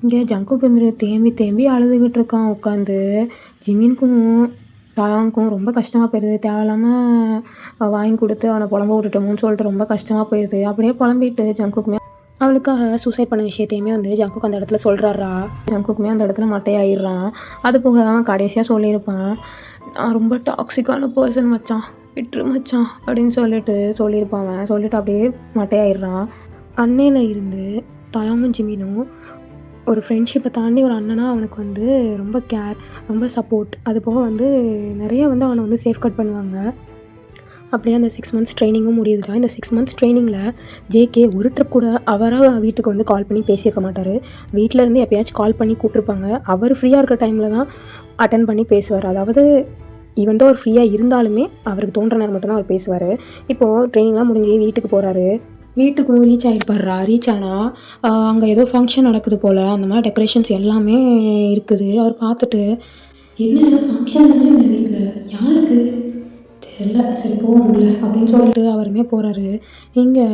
இங்கே ஜங்குக்கு வந்து தேம்பி அழுதுகிட்டு இருக்கான் உட்காந்து. ஜிமின்க்கும் தாயாங்க்கும் ரொம்ப கஷ்டமாக போயிடுது. தேவையில்லாமல் வாங்கி கொடுத்து அவனை புலம்ப விட்டுட்டோமோன்னு சொல்லிட்டு ரொம்ப கஷ்டமாக போயிடுது. அப்படியே புலம்பிட்டு ஜங்குக்குமே அவளுக்காக சூசைட் பண்ண விஷயத்தையுமே வந்து ஜங்குக்கு அந்த இடத்துல சொல்கிறாரா. ஜங்குக்குமே அந்த இடத்துல மட்டையாயிடுறான். அது போக அவன் கடைசியாக சொல்லியிருப்பான், நான் ரொம்ப டாக்ஸிக்கான பர்சன் மச்சான், விட்டுரு மச்சான் அப்படின்னு சொல்லியிருப்பான். அவன் சொல்லிவிட்டு அப்படியே மட்டையாயிடுறான். அன்னையில் இருந்து தாயாமும் ஜிமினும் ஒரு ஃப்ரெண்ட்ஷிப்பை தாண்டி ஒரு அண்ணனாக அவனுக்கு வந்து ரொம்ப கேர், ரொம்ப சப்போர்ட். அது போக வந்து நிறைய வந்து அவனை வந்து சேஃப்கார்ட் பண்ணுவாங்க. அப்படியே அந்த 6 மந்த்ஸ் ட்ரைனிங்கும் முடியுதுடா. இந்த 6 மந்த்ஸ் ட்ரைனிங்கில் ஜேகே ஒரு ட்ரிப் கூட அவராக வீட்டுக்கு வந்து கால் பண்ணி பேசியிருக்க மாட்டார். வீட்டிலேருந்து எப்போயாச்சும் கால் பண்ணி கூப்பிட்ருப்பாங்க. அவர் ஃப்ரீயாக இருக்க டைமில் தான் அட்டன் பண்ணி பேசுவார். அதாவது ஈவன் அவர் ஃப்ரீயாக இருந்தாலுமே அவருக்கு தோன்ற நேரம் மட்டும்தான் அவர் பேசுவார். இப்போது ட்ரைனிங்லாம் முடிஞ்சு வீட்டுக்கு போகிறாரு. வீட்டுக்கும் ரீச் ஆகிருப்பார்றா. ரீச் ஆனால் அங்கே ஏதோ ஃபங்க்ஷன் நடக்குது போல், அந்த மாதிரி டெக்கரேஷன்ஸ் எல்லாமே இருக்குது. அவர் பார்த்துட்டு, என்ன ஃபங்க்ஷன் வீட்டில் யாருக்கு தெரியல, சரி போகல அப்படின்னு சொல்லிட்டு அவருமே போகிறாரு. இங்கே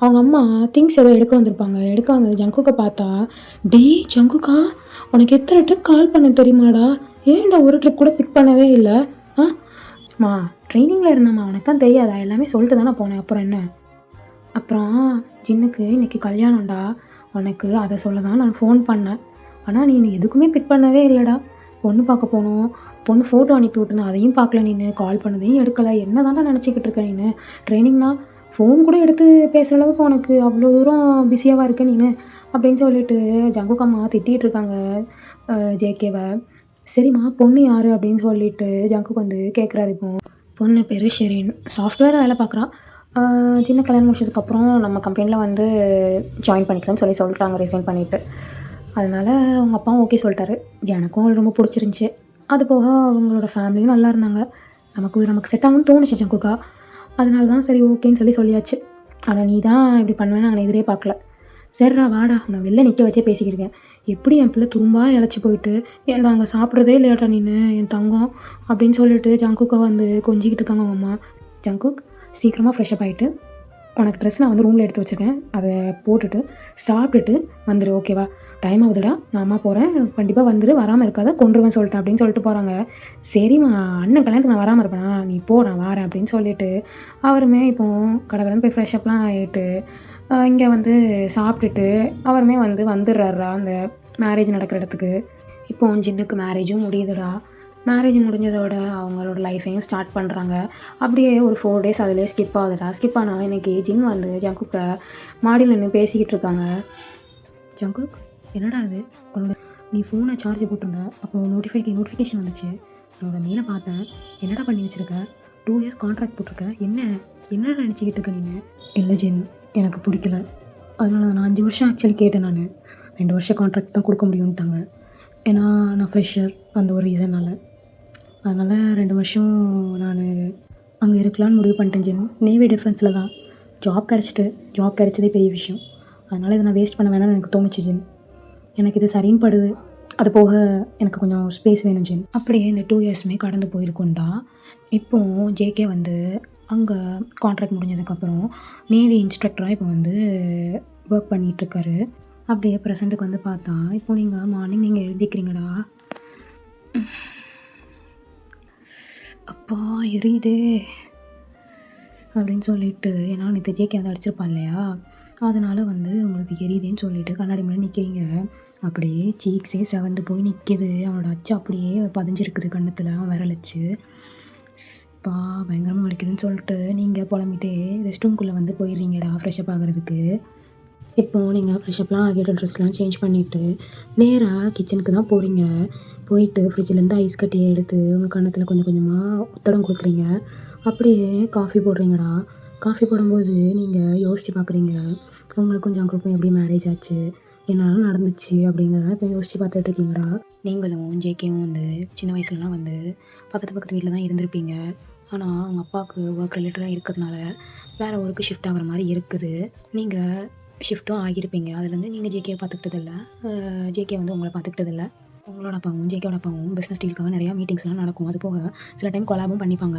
அவங்க அம்மா திங்ஸ் ஏதோ எடுக்க வந்தது ஜங்குக்கை பார்த்தா, டே ஜங்குக்கா, உனக்கு எத்தனை ட்ரிப் கால் பண்ண தெரியுமாடா, ஏன்டா ஒரு ட்ரிப் கூட பிக் பண்ணவே இல்லை? மா ட்ரைனிங்கில் இருந்தம்மா, உனக்கு தான் தெரியாதா, எல்லாமே சொல்லிட்டு தானே போனேன், அப்புறம் என்ன? அப்புறம் ஜின்னுக்கு இன்றைக்கி கல்யாணம்டா, உனக்கு அதை சொல்ல தான் நான் ஃபோன் பண்ணேன். ஆனால் நீ எதுக்குமே பிக் பண்ணவே இல்லைடா. பொண்ணு பார்க்க போனோம், பொண்ணு ஃபோட்டோ அனுப்பி விட்டுருந்தேன், அதையும் பார்க்கல நீ, கால் பண்ணதையும் எடுக்கலை. என்ன தாண்டா நினச்சிக்கிட்டு இருக்க நீ? ட்ரைனிங்னா ஃபோன் கூட எடுத்து பேசுகிற அளவுக்கு உனக்கு அவ்வளோ தூரம் பிஸியாகவா இருக்க நீ அப்படின்னு சொல்லிட்டு ஜங்குக்கம்மா திட்டிகிட்டு இருக்காங்க ஜேகேவை. சரிம்மா பொண்ணு யார் அப்படின்னு சொல்லிட்டு ஜங்குக்கு வந்து கேட்குறாரு. இப்போ பொண்ணு பேர் ஷெரின், சாஃப்ட்வேர் வேலை பார்க்குறான். சின்ன கல்யாணம் முடிச்சதுக்கப்புறம் நம்ம கம்பெனியில் வந்து ஜாயின் பண்ணிக்கிறேன்னு சொல்லிட்டாங்க ரிசைன் பண்ணிவிட்டு. அதனால் அவங்க அப்பாவும் ஓகே சொல்லிட்டாரு. எனக்கும் ரொம்ப பிடிச்சிருந்துச்சி. அது போக அவங்களோட ஃபேமிலியும் நல்லா இருந்தாங்க. நமக்கு செட் ஆகும்னு தோணுச்சு ஜங்குக்கா. அதனால தான் சரி ஓகேன்னு சொல்லியாச்சு. ஆனால் நீ தான் இப்படி பண்ணுவேன்னு நான் எதிரே பார்க்கல. சரிடா வாடா, நான் வெளில நிற்க வச்சே பேசிக்கிருக்கேன். எப்படி என் பிள்ளை துரும்பா இழைச்சி போயிட்டு, ஏன்டா அங்கே சாப்பிட்றதே இல்லையாட்டா நீனு என் தங்கம் அப்படின்னு சொல்லிட்டு ஜங்குக்கை வந்து கொஞ்சிக்கிட்டு இருக்காங்க அவங்க அம்மா. ஜங்குக் சீக்கிரமாக ஃப்ரெஷ்அப் ஆகிட்டு, உனக்கு ட்ரெஸ் நான் வந்து ரூமில் எடுத்து வச்சுருக்கேன், அதை போட்டுட்டு சாப்பிட்டுட்டு வந்துடு, ஓகேவா? டைம் ஆகுதுடா, நான் அம்மா போகிறேன், கண்டிப்பாக வந்துடு, வராமல் இருக்காத, கொண்டுருவேன் சொல்லிட்டு அப்படின்னு சொல்லிட்டு போகிறாங்க. சரிம்மா, அண்ணன் கல்யாணத்துக்கு நான் வராமல் இருப்பேனா, நீ போ நான் வரேன் அப்படின்னு சொல்லிட்டு அவருமே இப்போது கடகடன்னு போய் ஃப்ரெஷ்அப்லாம் ஆகிட்டு இங்கே வந்து சாப்பிட்டுட்டு அவருமே வந்துடுறாரா அந்த மேரேஜ் நடக்கிற இடத்துக்கு. இப்போ ஜின்னுக்கு மேரேஜும் முடியுதுடா. மேரேஜ் முடிஞ்சதோட அவங்களோட லைஃப்பையும் ஸ்டார்ட் பண்ணுறாங்க. அப்படியே ஒரு 4 டேஸ் அதிலே ஸ்கிப் ஆகுதுடா. ஸ்கிப் ஆனால் இன்றைக்கி ஜின் வந்து ஜங்குக்கை மாடியில் நின்று பேசிக்கிட்டு இருக்காங்க. ஜங்குக், என்னடா இது, உன்னோட நீ ஃபோனை சார்ஜ் போட்டிருந்த, அப்போ நோட்டிஃபிகேஷன் வந்துச்சு, என்னோட மேலே பார்த்தேன், என்னடா பண்ணி வச்சுருக்க, 2 இயர்ஸ் கான்ட்ராக்ட் போட்டிருக்க, என்ன நினச்சிக்கிட்டு இருக்க நீ? இல்லை ஜின், எனக்கு பிடிக்கல, அதனால நான் 5 வருஷம் ஆக்சுவலி கேட்டேன். நான் 2 வருஷம் கான்ட்ராக்ட் தான் கொடுக்க முடியும்ட்டாங்க. ஏன்னா நான் ஃப்ரெஷர், அந்த ஒரு ரீசனால். அதனால் 2 வருஷம் நான் அங்கே இருக்கலான்னு முடிவு பண்ணிட்டேன் ஜின். நேவி டிஃபென்ஸில் தான் ஜாப் கிடைச்சதே பெரிய விஷயம். அதனால் இதை நான் வேஸ்ட் பண்ண வேணாம்னு எனக்கு தோணுச்சு ஜின். எனக்கு இது சரின்னு படுது. அது போக எனக்கு கொஞ்சம் ஸ்பேஸ் வேணும் ஜின். அப்படியே இந்த 2 இயர்ஸுமே கடந்து போயிருக்குண்டா. இப்போது ஜேகே வந்து அங்கே கான்ட்ராக்ட் முடிஞ்சதுக்கப்புறம் நேவி இன்ஸ்ட்ரக்டராக இப்போ வந்து ஒர்க் பண்ணிகிட்ருக்காரு. அப்படியே ப்ரெசண்ட்டுக்கு வந்து பார்த்தா இப்போ நீங்கள் மார்னிங் நீங்கள் எழுதிக்கிறீங்கடா. அப்பா எரியுதே அப்படின்னு சொல்லிட்டு, ஏன்னா நேற்று ஜேகே வந்து அடிச்சிருப்பான் இல்லையா, அதனால் வந்து உங்களுக்கு எரியுதேன்னு சொல்லிட்டு கண்ணாடி முன்னாடி நிற்கிறீங்க. அப்படியே சீக்ஸே செவந்து போய் நிற்கிது. அவனோட அச்சு அப்படியே பதிஞ்சிருக்குது கண்ணத்தில். அவன் விரலிச்சு பா பயங்கரமாக வலிக்குதுன்னு சொல்லிட்டு நீங்கள் புலம்பிட்டே ரெஸ்ட் ரூம்குள்ளே வந்து போயிடுறீங்கடா ஃப்ரெஷ்அப் ஆகிறதுக்கு. இப்போது நீங்கள் ஃப்ரெஷ்அப்லாம் ஆகிட்டு ட்ரெஸ்லாம் சேஞ்ச் பண்ணிவிட்டு நேராக கிச்சனுக்கு தான் போகிறீங்க. போயிட்டு ஃப்ரிட்ஜிலேருந்து ஐஸ் கட்டியை எடுத்து உங்கள் கன்னத்தில் கொஞ்சம் கொஞ்சமாக ஒத்தடம் கொடுக்குறீங்க. அப்படியே காஃபி போடுறீங்கடா. காஃபி போடும்போது நீங்கள் யோசித்து பார்க்குறீங்க, உங்களுக்கும் ஜங்குக்கும் எப்படி மேரேஜ் ஆச்சு, என்னாலும் நடந்துச்சு அப்படிங்கிறத இப்போ யோசித்து பார்த்துட்ருக்கீங்கடா. நீங்களும் ஜேகேவும் வந்து சின்ன வயசுலலாம் வந்து பக்கத்து வீட்டில் தான் இருந்திருப்பீங்க. ஆனால் அவங்க அப்பாவுக்கு ஒர்க் ரிலேட்டடாக இருக்கிறதுனால வேறு ஊருக்கு ஷிஃப்ட் ஆகிற மாதிரி இருக்குது. நீங்கள் ஷிஃப்ட்டும் ஆகியிருப்பீங்க. அதுலேருந்து நீங்கள் ஜேகேவை பார்த்துக்கிட்டதில்ல, ஜேகே வந்து உங்களை பார்த்துக்கிட்டதில்ல. உங்களோட அப்பாவும் ஜேகேவோட அப்பாவும் பிஸ்னஸ் டீலுக்காக நிறையா மீட்டிங்ஸ்லாம் நடக்கும். அது போக சில டைம் கொலாபும் பண்ணிப்பாங்க.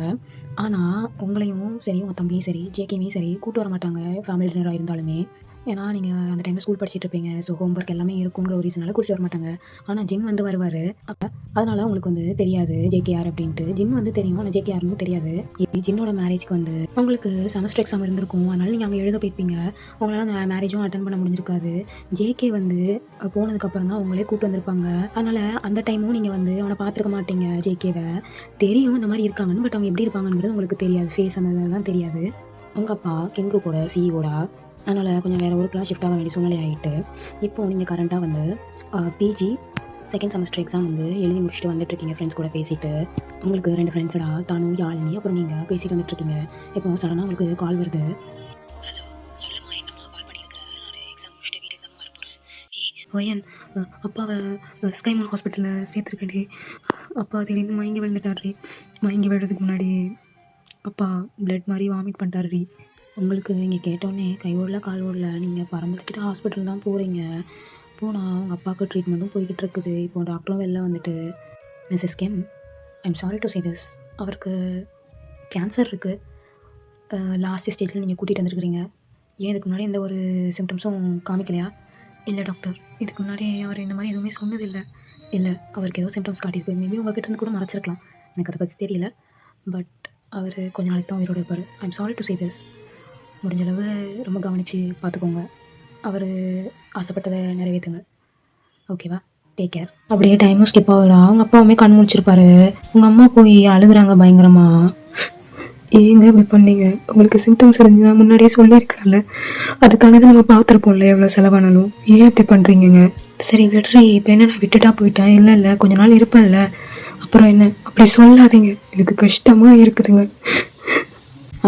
ஆனால் உங்களையும் சரி உங்கள் தம்பியும் சரி ஜேகேவையும் சரி கூட்டு வர மாட்டாங்க ஃபேமிலி டின்னராக இருந்தாலுமே. ஏன்னா நீங்கள் அந்த டைமில் ஸ்கூல் படிச்சுட்டு இருப்பீங்க. ஸோ ஹோம்ஒர்க் எல்லாமே இருக்குங்கிற ஒரு ரீசனால் கூட்டிட்டு வர மாட்டாங்க. ஆனால் ஜின் வந்து வருவார். அப்போ அதனால் உங்களுக்கு வந்து தெரியாது ஜேகே யார் அப்படின்ட்டு. ஜின் வந்து தெரியும், ஆனால் ஜேகே யாருன்னு தெரியாது. ஜின்னோட மேரேஜ்க்கு வந்து உங்களுக்கு செமஸ்டர் எக்ஸாம் இருந்திருக்கும். அதனால் நீங்கள் அங்கே எழுத போயிருப்பீங்க. உங்களால் அந்த மேரேஜும் அட்டன் பண்ண முடிஞ்சிருக்காது. ஜேகே வந்து போனதுக்கப்புறம் தான் அவங்களே கூப்பிட்டு வந்திருப்பாங்க. அதனால் அந்த டைமும் நீங்கள் வந்து அவனை பார்த்துருக்க மாட்டீங்க. ஜேகேவை தெரியும் இந்த மாதிரி இருக்காங்கன்னு, பட் அவங்க எப்படி இருப்பாங்கங்கிறது உங்களுக்கு தெரியாது. ஃபேஸ் அந்த இதெல்லாம் தெரியாது. உங்கள் அப்பா கிங் குரூப்போட சிஇஓடா, அதனால் கொஞ்சம் வேறு ஊருக்குலாம் ஷிஃப்ட் ஆக வேண்டிய சூழ்நிலை ஆகிட்டு இப்போது நீங்கள் கரண்ட்டாக வந்து பிஜி செகண்ட் செமஸ்டர் எக்ஸாம் வந்து எழுதி முடிச்சுட்டு வந்துட்டுருக்கீங்க. ஃப்ரெண்ட்ஸ் கூட பேசிவிட்டு உங்களுக்கு 2 ஃப்ரெண்ட்ஸடா தானு யாழினி அப்புறம் நீங்கள் பேசிட்டு வந்துட்டுருக்கீங்க. இப்போ சடனாக உங்களுக்கு கால் வருது. ஹலோ சொல்லுமா, என்னம்மா கால் பண்ணியிருக்கிறேன், நான் எக்ஸாம் முடிச்சுட்டு வீட்டுக்கு தான் வர போகிறேன். ஓயன் அப்பாவை ஸ்கைமூன் ஹாஸ்பிட்டலில் சேர்த்துருக்கேன்டி. அப்பா திடீர்னு மயங்கி விழுந்துட்டார்டி. மயங்கி விழுறதுக்கு முன்னாடி அப்பா பிளட் மாதிரி வாமிட் பண்ணிட்டாருடி. உங்களுக்கு இங்கே கேட்டோன்னே கை ஓடல கால் ஓடல, நீங்கள் பறந்துடுத்துட்டு ஹாஸ்பிட்டல் தான் போகிறீங்க. போனால் உங்கள் அப்பாவுக்கு ட்ரீட்மெண்ட்டும் போய்கிட்டு இருக்குது. இப்போ டாக்டரும் வெளில வந்துட்டு, மிஸ்ஸஸ் கேம் I'm sorry to say this, அவருக்கு கேன்சர் இருக்குது. லாஸ்ட் ஸ்டேஜில் நீங்கள் கூட்டிகிட்டு வந்துருக்குறீங்க. ஏன் இதுக்கு முன்னாடி எந்த ஒரு சிம்டம்ஸும் காமிக்கலையா? இல்லை டாக்டர், இதுக்கு முன்னாடி அவர் இந்த மாதிரி எதுவுமே சொன்னதில்லை. இல்லை, அவருக்கு ஏதோ சிம்டம்ஸ் காட்டியிருக்கு. மேபி உங்கள் கிட்டேருந்து கூட மறைச்சிருக்கலாம், எனக்கு அதை பற்றி தெரியல. பட் அவர் கொஞ்ச நாளைக்கு தான் உயிரோடு இருப்பார். I'm sorry to say this. முடிஞ்சளவு ரொம்ப கவனித்து பார்த்துக்கோங்க. அவர் ஆசைப்பட்டதை நிறைவேற்றுங்க. ஓகேவா? Take care. அப்படியே டைமும் ஸ்கிப் ஆகுதா. அவங்க அப்பாவுமே கண் முடிச்சிருப்பாரு. உங்கள் அம்மா போய் அழுகுறாங்க பயங்கரமாக. ஏங்க இப்படி பண்ணீங்க? உங்களுக்கு சிம்டம்ஸ் இருந்துச்சுன்னா முன்னாடியே சொல்லியிருக்கலாம்ல. அதுக்கானது நம்ம பார்த்துருப்போம்ல எவ்வளோ செலவானாலும். ஏன் இப்படி பண்ணுறீங்கங்க? சரி விடுறி, இப்போ என்ன நான் விட்டுட்டா போயிட்டேன்? இல்லை கொஞ்ச நாள் இருப்பேன்ல, அப்புறம் என்ன? அப்படி சொல்லாதீங்க, எனக்கு கஷ்டமாக இருக்குதுங்க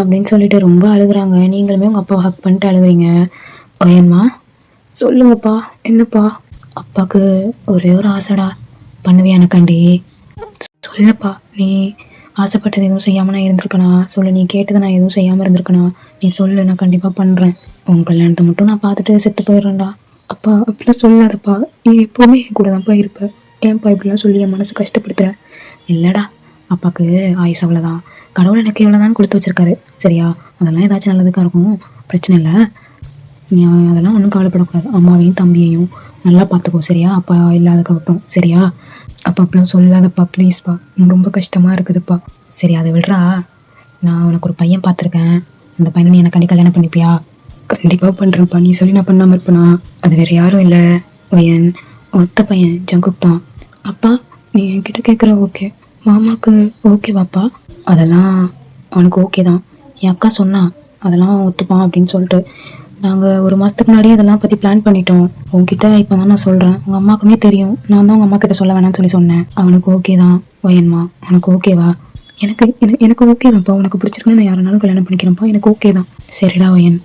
அப்படின்னு சொல்லிட்டு ரொம்ப அழுகுறாங்க. நீங்களுமே உங்கள் அப்பா ஹக் பண்ணிட்டு அழுகுறீங்க. ஓயன்மா சொல்லுங்கப்பா. என்னப்பா? அப்பாவுக்கு ஒரே ஒரு ஆசைடா, பண்ணுவியா எனக்காண்டி? சொல்லுப்பா. நீ ஆசைப்பட்டது எதுவும் செய்யாமல் நான் இருந்திருக்கனா? சொல்லு. நீ கேட்டதை நான் எதுவும் செய்யாமல் இருந்திருக்கனா? நீ சொல்லு, நான் கண்டிப்பாக பண்ணுறேன். உங்கள் கல்யாணத்தை மட்டும் நான் பார்த்துட்டு செத்து போயிடுறேன்டா. அப்பா அப்படிலாம் சொல்லாதப்பா, நீ எப்போவுமே என் கூட தான்ப்பா இருப்பேன். ஏன்ப்பா இப்படிலாம் சொல்லி என் மனசு கஷ்டப்படுத்துகிறேன்? இல்லைடா, அப்பாவுக்கு ஆயுஸ் அவ்வளோதான். கடவுள் எனக்கு எவ்வளோதான் கொடுத்து வச்சுருக்காரு. சரியா? அதெல்லாம் ஏதாச்சும் நல்லதுக்காக இருக்கும், பிரச்சனை இல்லை. நீ அதெல்லாம் ஒன்றும் கவலைப்படக்கூடாது. அம்மாவையும் தம்பியையும் நல்லா பார்த்துக்கோ. சரியா? அப்பா இல்லாததுக்கப்புறம். சரியா? அப்பா அப்படிலாம் சொல்லாதப்பா ப்ளீஸ்ப்பா, ரொம்ப கஷ்டமாக இருக்குதுப்பா. சரி அதை விடுறா. நான் உனக்கு ஒரு பையன் பார்த்துருக்கேன். அந்த பையனை நீ எனக்காண்டி கல்யாணம் பண்ணிப்பியா? கண்டிப்பாக பண்ணுறேன்ப்பா. நீ சொல்லி நான் பண்ணாமல் இருப்பேனா? அது வேறு யாரும் இல்லை பையன், ஒத்த பையன் ஜங்குக் தான். அப்பா நீ என்கிட்ட கேட்குற ஓகே, மாமாவுக்கு ஓகேவாப்பா? அதெல்லாம் அவனுக்கு ஓகே தான். என் அக்கா சொன்னா அதெல்லாம் ஒத்துப்பான் அப்படின்னு சொல்லிட்டு. நாங்கள் ஒரு மாதத்துக்கு முன்னாடியே அதெல்லாம் பற்றி பிளான் பண்ணிட்டோம். உங்ககிட்ட இப்போ தான் நான் சொல்கிறேன். உங்கள் அம்மாவுக்குமே தெரியும். நான் தான் உங்கள் அம்மா கிட்ட சொல்ல வேணாம்னு சொன்னேன். அவனுக்கு ஓகே தான். வயன்மா உனக்கு ஓகேவா? எனக்கு ஓகே தான்ப்பா. உனக்கு பிடிச்சிருக்கா நான் யாருனாலும் கல்யாணம் பண்ணிக்கிறேன்ப்பா. எனக்கு ஓகே தான். சரிடா வயன்,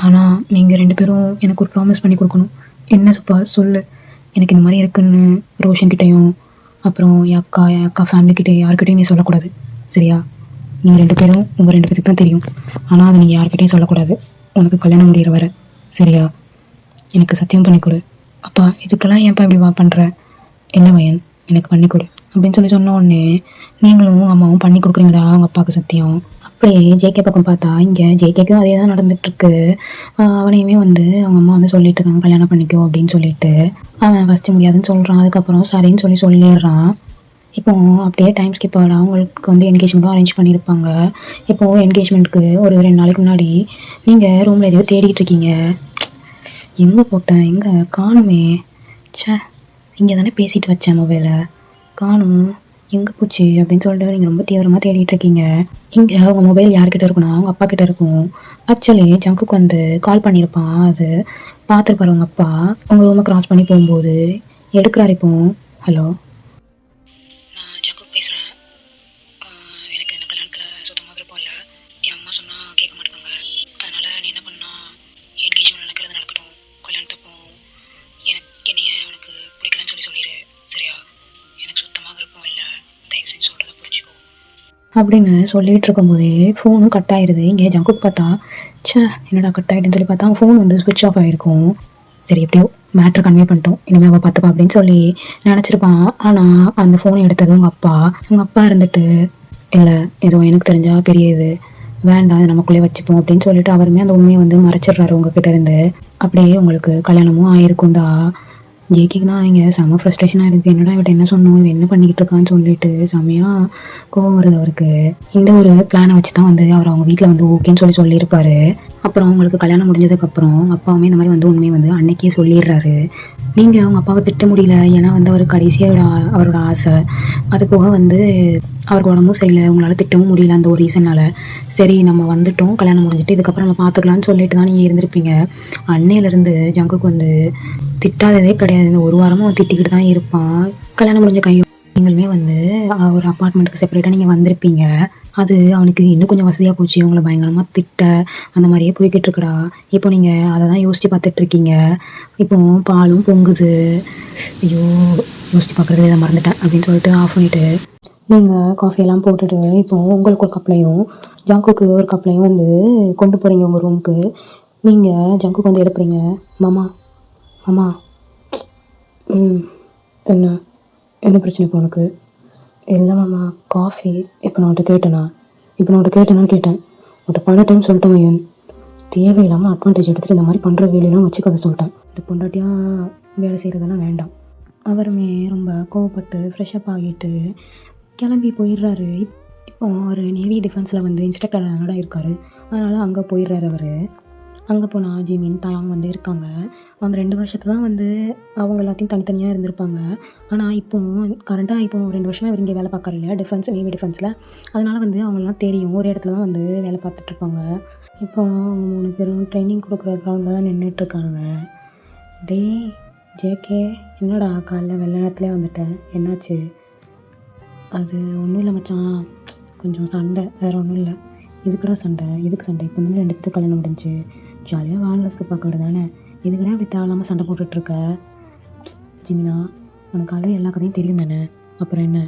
ஆனால் நீங்கள் 2 பேரும் எனக்கு ஒரு ப்ராமிஸ் பண்ணி கொடுக்கணும். என்னப்பா சொல்லு. எனக்கு இந்த மாதிரி இருக்குன்னு ரோஷன்கிட்டையும் அப்புறம் என் அக்கா ஃபேமிலிக்கிட்டே யார்கிட்டையும் நீ சொல்லக்கூடாது. சரியா? நீங்கள் 2 பேரும் உங்கள் 2 பேருக்கு தான் தெரியும். ஆனால் அதை நீங்கள் யார்கிட்டையும் சொல்லக்கூடாது. உனக்கு கல்யாணம் முடிகிற வர, சரியா? எனக்கு சத்தியம் பண்ணி கொடு. அப்பா இதுக்கெல்லாம் ஏன்ப்பா இப்படி பண்ணுற? இல்லை வயன், எனக்கு பண்ணி கொடு அப்படின்னு சொன்ன உடனே நீங்களும் அம்மாவும் பண்ணி கொடுக்குறீங்களா அவங்க அப்பாவுக்கு சத்தியம்? அப்படியே ஜேகே பக்கம் பார்த்தா இங்கே ஜேகேக்கும் அதே தான் நடந்துட்டுருக்கு. அவனையுமே வந்து அவங்க அம்மா வந்து சொல்லிட்டு இருக்காங்க கல்யாணம் பண்ணிக்கோ அப்படின்னு சொல்லிட்டு. அவன் ஃபஸ்ட்டு முடியாதுன்னு சொல்கிறான். அதுக்கப்புறம் சரின்னு சொல்லிடுறான். இப்போ அப்படியே டைம் ஸ்கிப் ஆகலாம். அவங்களுக்கு வந்து என்கேஜ்மெண்ட்டும் அரேஞ்ச் பண்ணியிருப்பாங்க. இப்போது என்கேஜ்மெண்ட்டுக்கு ஒரு 2 நாளைக்கு முன்னாடி நீங்கள் ரூமில் எதையோ தேடிட்டு இருக்கீங்க. எங்கே போட்டேன், எங்கே காணுமே, ச்சே இங்கே தானே பேசிட்டு வச்சேன், மொபைலை காணும், எங்கே போச்சு அப்படின்னு சொல்லிட்டு நீங்கள் ரொம்ப தீவிரமாக தேடிட்டு இருக்கீங்க. இங்கே உங்கள் மொபைல் யார்கிட்ட இருக்குன்னா அவங்க அப்பா கிட்ட இருக்கும். ஆக்சுவலி ஜங்குக்கு வந்து கால் பண்ணியிருப்பான். அது பார்த்துருப்பாரு உங்கள் அப்பா. உங்கள் ரூமை கிராஸ் பண்ணி போகும்போது எடுக்கிறாரு. இப்போ ஹலோ, நான் ஜங்குக்கு பேசுகிறேன். எனக்கு இந்த கல்யாணத்தில் சுத்தமாக விருப்பம் இல்லை. என் அம்மா சொன்னால் கேட்க மாட்டேங்க. அதனால் நீ என்ன பண்ணா, என்கேஜ்மெண்ட் நடக்கிறது நடக்கட்டும், கல்யாணத்தப்போ என்னைய அவனுக்கு பிடிக்கலன்னு சொல்லிடு, சரியா? எனக்கு சுத்தமாக விருப்பம் இல்லை, தயவு செஞ்சு சொல்கிறத புரிஞ்சுக்கோ அப்படின்னு சொல்லிட்டு இருக்கும்போதே ஃபோனும் கட் ஆயிடுது. இங்கே ஜங்குக்கு பார்த்தா ச்சே என்னடா கட் ஆகிடுன்னு சொல்லி பார்த்தா ஃபோன் வந்து ஸ்விட்ச் ஆஃப் ஆகிருக்கும். சரி எப்படியோ மேட்ரு கன்வே பண்ணிட்டோம், இனிமேல் அவள் பார்த்துப்பா அப்படின்னு சொல்லி நினச்சிருப்பான். ஆனால் அந்த ஃபோனை எடுத்தது உங்கள் அப்பா இருந்துட்டு இல்லை ஏதோ எனக்கு தெரிஞ்சா பெரிய இது வேண்டாம், அது நமக்குள்ளே வச்சுப்போம் அப்படின்னு சொல்லிட்டு அவருமே அந்த உண்மையை வந்து மறைச்சிடுறாரு உங்ககிட்ட இருந்து. அப்படியே உங்களுக்கு கல்யாணமும் ஆயிருக்கும்டா. ஜேகேக்கு தான் இங்கே செம்ம ஃப்ரஸ்ட்ரேஷனாக இருக்குது. என்னடா இவட்ட என்ன சொன்னோம், இவன் என்ன பண்ணிக்கிட்டு இருக்கான்னு சொல்லிட்டு செம்மையாக கோவம் வருது அவருக்கு. இந்த ஒரு பிளானை வச்சு தான் வந்து அவர் அவங்க வீட்டில் வந்து ஓகேன்னு சொல்லியிருப்பாரு. அப்புறம் உங்களுக்கு கல்யாணம் முடிஞ்சதுக்கப்புறம் அப்பாவுமே இந்த மாதிரி வந்து உண்மையை வந்து அன்னைக்கே சொல்லிடுறாரு. நீங்கள் அவங்க அப்பாவை திட்ட முடியல, ஏன்னா வந்து அவர் கடைசியாக அவரோட ஆசை. அது போக வந்து அவருக்கு உடம்பும் சரியில்லை, உங்களால் திட்டவும் முடியல அந்த ஒரு ரீசனால். சரி நம்ம வந்துட்டோம், கல்யாணம் முடிஞ்சிட்டு இதுக்கப்புறம் நம்ம பார்த்துக்கலான்னு சொல்லிட்டு தான் நீங்கள் இருந்திருப்பீங்க. அன்னையிலேருந்து ஜங்குக்கு வந்து திட்டாததே கிடையாது. இந்த ஒரு வாரமும் திட்டிக்கிட்டு தான் இருப்பான். கல்யாணம் முடிஞ்ச கையும் நீங்களுமே வந்து ஒரு அப்பார்ட்மெண்ட்டுக்கு செப்பரேட்டாக நீங்கள் வந்திருப்பீங்க. அது அவனுக்கு இன்னும் கொஞ்சம் வசதியாக போச்சு. உங்களை பயங்கரமாக திட்ட அந்த மாதிரியே போய்கிட்டு இருக்குடா. இப்போ நீங்கள் அதை தான் யோசித்து பார்த்துட்ருக்கீங்க. இப்போ பாலும் பொங்குது. ஐயோ யோசித்து பார்க்குறது இதை மறந்துட்டேன் அப்படின்னு சொல்லிட்டு ஆஃப் பண்ணிவிட்டு நீங்கள் காஃபியெல்லாம் போட்டுட்டு இப்போது உங்களுக்கு ஒரு கப்லையும் ஜங்குக்கு ஒரு கப்லையும் வந்து கொண்டு போகிறீங்க உங்கள் ரூமுக்கு. நீங்கள் ஜங்குக்கு வந்து எழுப்புறீங்க. மாமா மாமா. என்ன என்ன பிரச்சனை இப்போ உனக்கு? இல்லை மாமா காஃபி. இப்போ நான் உன்ட்ட கேட்டேனான்னு கேட்டேன். உன்ட்ட பல டைம் சொல்லிட்டேன் ஐயன், தேவையில்லாமல் அட்வான்டேஜ் எடுத்துகிட்டு இந்த மாதிரி பண்ணுற வேலையெல்லாம் வச்சுக்கதை சொல்லிட்டேன். இந்த பொண்டாட்டியாக வேலை செய்கிறதெல்லாம் வேண்டாம். அவருமே ரொம்ப கோவப்பட்டு ஃப்ரெஷ்அப் ஆகிட்டு கிளம்பி போயிடுறாரு. இப்போ அவர் நேவி டிஃபென்ஸில் வந்து இன்ஸ்ட்ரக்டராக இருக்கார். அதனால் அங்கே போயிடுறாரு அவர். அங்கே போனால் ஜிமின் தாயாங் வந்து இருக்காங்க. அந்த 2 வருஷத்தை தான் வந்து அவங்க எல்லாத்தையும் தனித்தனியாக இருந்திருப்பாங்க. ஆனால் இப்போ கரண்ட்டாக இப்போ 2 வருஷமாக இவர் இங்கே வேலை பார்க்காரு இல்லையா, டிஃபென்ஸ் நேவி டிஃபென்ஸில். அதனால் வந்து அவங்களாம் தெரியும், ஒரு இடத்துல தான் வந்து வேலை பார்த்துட்ருப்பாங்க. இப்போ அவங்க 3 பேரும் ட்ரைனிங் கொடுக்குற கிரவுண்டில் தான் நின்றுட்டுருக்காங்க. டேய் ஜேகே, என்னடா காலைல வெள்ளை நேரத்துலேயே வந்துட்டேன், என்னாச்சு? அது ஒன்றும் இல்லை மச்சான், கொஞ்சம் சண்டை, வேறு ஒன்றும் இல்லை. இதுக்குடா சண்டை? எதுக்கு சண்டை? இப்போ வந்து 2 பேருக்கு கல்யாணம் முடிஞ்சு ஜாலியாக வாழ்றதுக்கு பார்க்க தானே, இதுக்குடா அப்படி தேவையில்லாமல் சண்டை போட்டுட்ருக்க? ஜிமினா, உனக்கு ஆல்ரெடி எல்லா கதையும் தெரியும் தானே, அப்புறம் என்ன?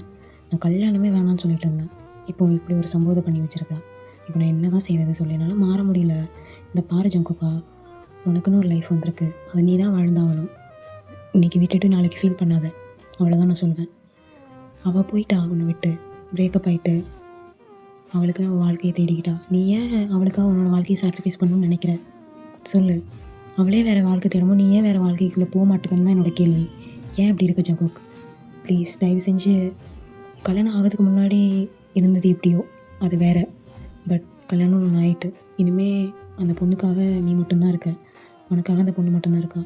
நான் கல்யாணமே வேணான்னு சொல்லிட்டு இருந்தேன், இப்போ இப்படி ஒரு சம்பவத்தை பண்ணி வச்சுருக்கேன். இப்போ நான் என்ன தான் செய்கிறது சொல்லி, என்னால் மாற முடியல. இந்த பாரு ஜங்குக்கா, உனக்குன்னு ஒரு லைஃப் வந்திருக்கு, அதை நீ தான் வாழ்ந்தாகணும். இன்றைக்கி விட்டுட்டு நாளைக்கு ஃபீல் பண்ணாத, அவ்வளோதான் நான் சொல்வேன். அவள் போயிட்டா உன்னை விட்டு, பிரேக்கப் ஆகிட்டு அவளுக்கு அவள் வாழ்க்கையை தேடிக்கிட்டா. நீ ஏன் அவளுக்காக உன்னோட வாழ்க்கையை சாக்ரிஃபைஸ் பண்ணணும்னு நினைக்கிற? சொல்லு. அவளே வேறு வாழ்க்கை தேடுமோ, நீ ஏன் வேறு வாழ்க்கைக்குள்ளே போக மாட்டேங்கன்னு தான் என்னோடய கேள்வி. ஏன் இப்படி இருக்க ஜங்குக்? ப்ளீஸ் தயவு செஞ்சு, கல்யாணம் ஆகிறதுக்கு முன்னாடி இருந்தது எப்படியோ அது வேறு, பட் கல்யாணம் ஒன்று ஆகிட்டு இனிமேல் அந்த பொண்ணுக்காக நீ மட்டும்தான் இருக்க, உனக்காக அந்த பொண்ணு மட்டும்தான் இருக்கா.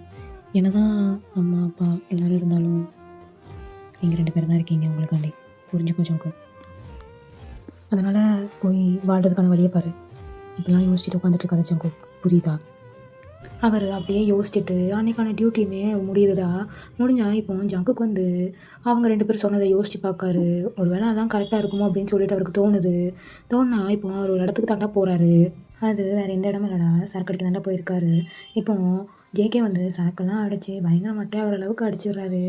என்ன தான் அம்மா அப்பா எல்லோரும் இருந்தாலும் நீங்கள் 2 பேர் தான் இருக்கீங்க, உங்களுக்காண்டி புரிஞ்சுக்கோ ஜங்குக். அதனால் போய் வாழ்கிறதுக்கான வழியை பாரு. இப்படிலாம் யோசிச்சுட்டு உட்காந்துட்ருக்காத ஜங்குக், புரியுதா? அவர் அப்படியே யோசிச்சுட்டு அன்றைக்கான டியூட்டியுமே முடியுதுடா. முடிஞ்சால் இப்போ ஜங்குக்கு வந்து அவங்க 2 பேரும் சொன்னதை யோசித்து பார்க்காரு. ஒரு வேளை அதான் கரெக்டாக இருக்குமோ அப்படின்னு சொல்லிட்டு அவருக்கு தோணுனா இப்போ அவர் ஒரு இடத்துக்கு தாண்டா போகிறாரு. அது வேறு எந்த இடமும் இல்லைடா, சரக்கு அடிக்க தாண்டா போயிருக்காரு. இப்போ ஜேகே வந்து சரக்கெல்லாம் அடித்து பயங்கர மட்டையாகிற அளவுக்கு அடிச்சிடுறாரு.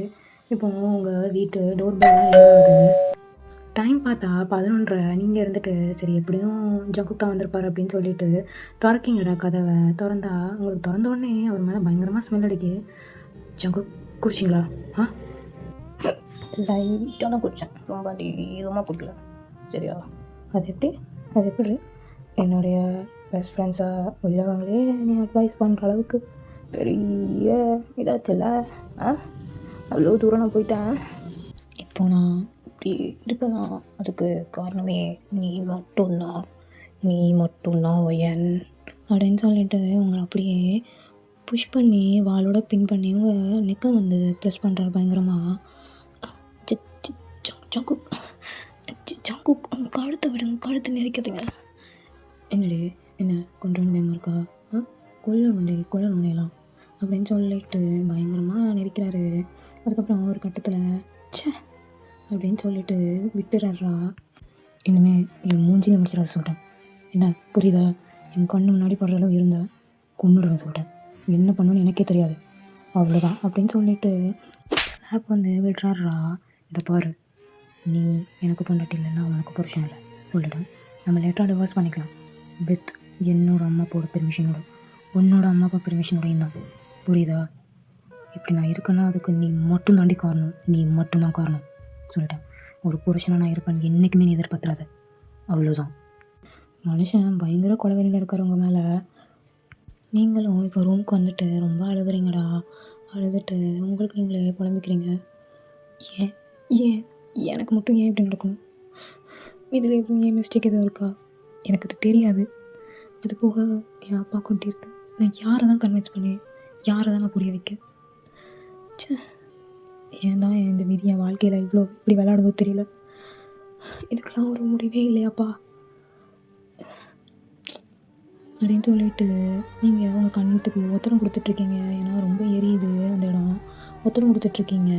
இப்போ உங்கள் வீட்டு டோர் பெல்லாம் ரிங் ஆகுது. டைம் பார்த்தா 11:30. நீங்கள் இருந்துட்டு சரி எப்படியும் ஜங்குக் தான் வந்திருப்பார் அப்படின்னு சொல்லிட்டு திறக்கிங்கடா கதவை. திறந்தா உங்களுக்கு திறந்த உடனே அவர் மேலே பயங்கரமாக ஸ்மெல் அடிக்கு. ஜங்குக் குடிச்சிங்களா? ஆ, லைட்டாக தான் குடித்தேன், ரொம்ப அதிகமாக குடிக்கல. சரியா? அது எப்படி அது எப்படி என்னுடைய பெஸ்ட் ஃப்ரெண்ட்ஸாக உள்ளவங்களே நீ அட்வைஸ் பண்ணுற அளவுக்கு பெரிய இதாச்சுல்ல. அவ்வளோ தூரம் நான் போயிட்டேன். இப்போ நான் இப்படி இருக்கேன்னா அதுக்கு காரணமே நீ மட்டும்தான் ஒயன் அப்படின்னு சொல்லிட்டு உங்களை அப்படியே புஷ் பண்ணி வாளோட பின் பண்ணி உங்கள் நெக்கை வந்து ப்ரெஸ் பண்ணுறாரு பயங்கரமாக. ஜங்குக் ஜங்குக் கழுத்தை விடுங்க, கழுத்தை நெரிக்காதீங்க. என்னடி என்ன கொண்டு பயமாக இருக்கா? கொல்லணும்லாம் அப்படின்னு சொல்லிட்டு பயங்கரமாக நெரிக்கிறாரு. அதுக்கப்புறம் ஒரு கட்டத்தில் ச்சே அப்படின்னு சொல்லிட்டு விட்டுறாரா. இனிமே என் மூஞ்சிலே முடிச்சிடாத சொல்லிட்டேன். என்ன புரியுதா? என் கண்ணு முன்னாடி படுற அளவு இருந்தால் கொன்னுடுவேன் சொல்லிட்டேன். என்ன பண்ணுன்னு எனக்கே தெரியாது, அவ்வளோதான் அப்படின்னு சொல்லிட்டு ஸ்லாப் வந்து விடுறாரா. இந்த பாரு, நீ எனக்கு பொண்டாட்டி இல்லைன்னா உனக்கு புருஷன் இல்லை சொல்லிட்டேன். நம்ம லேட்டாக டிவோர்ஸ் பண்ணிக்கலாம் வித் என்னோடய அம்மா அப்பாவோட பெர்மிஷனோட, உன்னோட அம்மா அப்பா பெர்மிஷனோடையும் தான். புரியுதா? இப்படி நான் இருக்கேன்னா அதுக்கு நீ மட்டும் தாண்டி காரணம், நீ மட்டும்தான் காரணம் சொல்லிட்டேன். ஒரு புருஷனாக நான் இருப்பேன் என்றைக்குமே நீ எதிர்பார்த்துறாத, அவ்வளோதான். மனுஷன் பயங்கர கொலவெளியில் இருக்கிறவங்க மேலே நீங்களும் இப்போ ரூமுக்கு வந்துட்டு ரொம்ப அழுகுறீங்கடா. அழுதுட்டு உங்களுக்கு நீங்களே புலம்பிக்கிறீங்க. ஏன் ஏன் எனக்கு மட்டும் ஏன் இப்படி நடக்கும்? இதில் எதுவும் ஏன் மிஸ்டேக் எதுவும் இருக்கா? எனக்கு அது தெரியாது. அது போக என் அப்பாவுக்கும் இப்படி இருக்குது. நான் யாரை தான் கன்வின்ஸ் பண்ணேன், யாரை தான் நான் புரிய வைக்க? ஏன் தான் இந்த விதி என் வாழ்க்கையில் இப்படி விளையாடுதோ தெரியல. இதுக்கெல்லாம் ஒரு முடிவே இல்லையாப்பா அப்படின்னு சொல்லிட்டு நீங்கள் உங்கள் கண்ணத்துக்கு ஒத்தடம் கொடுத்துட்ருக்கீங்க. ஏன்னா ரொம்ப எரியுது அந்த இடம். ஒத்தடம் கொடுத்துட்ருக்கீங்க.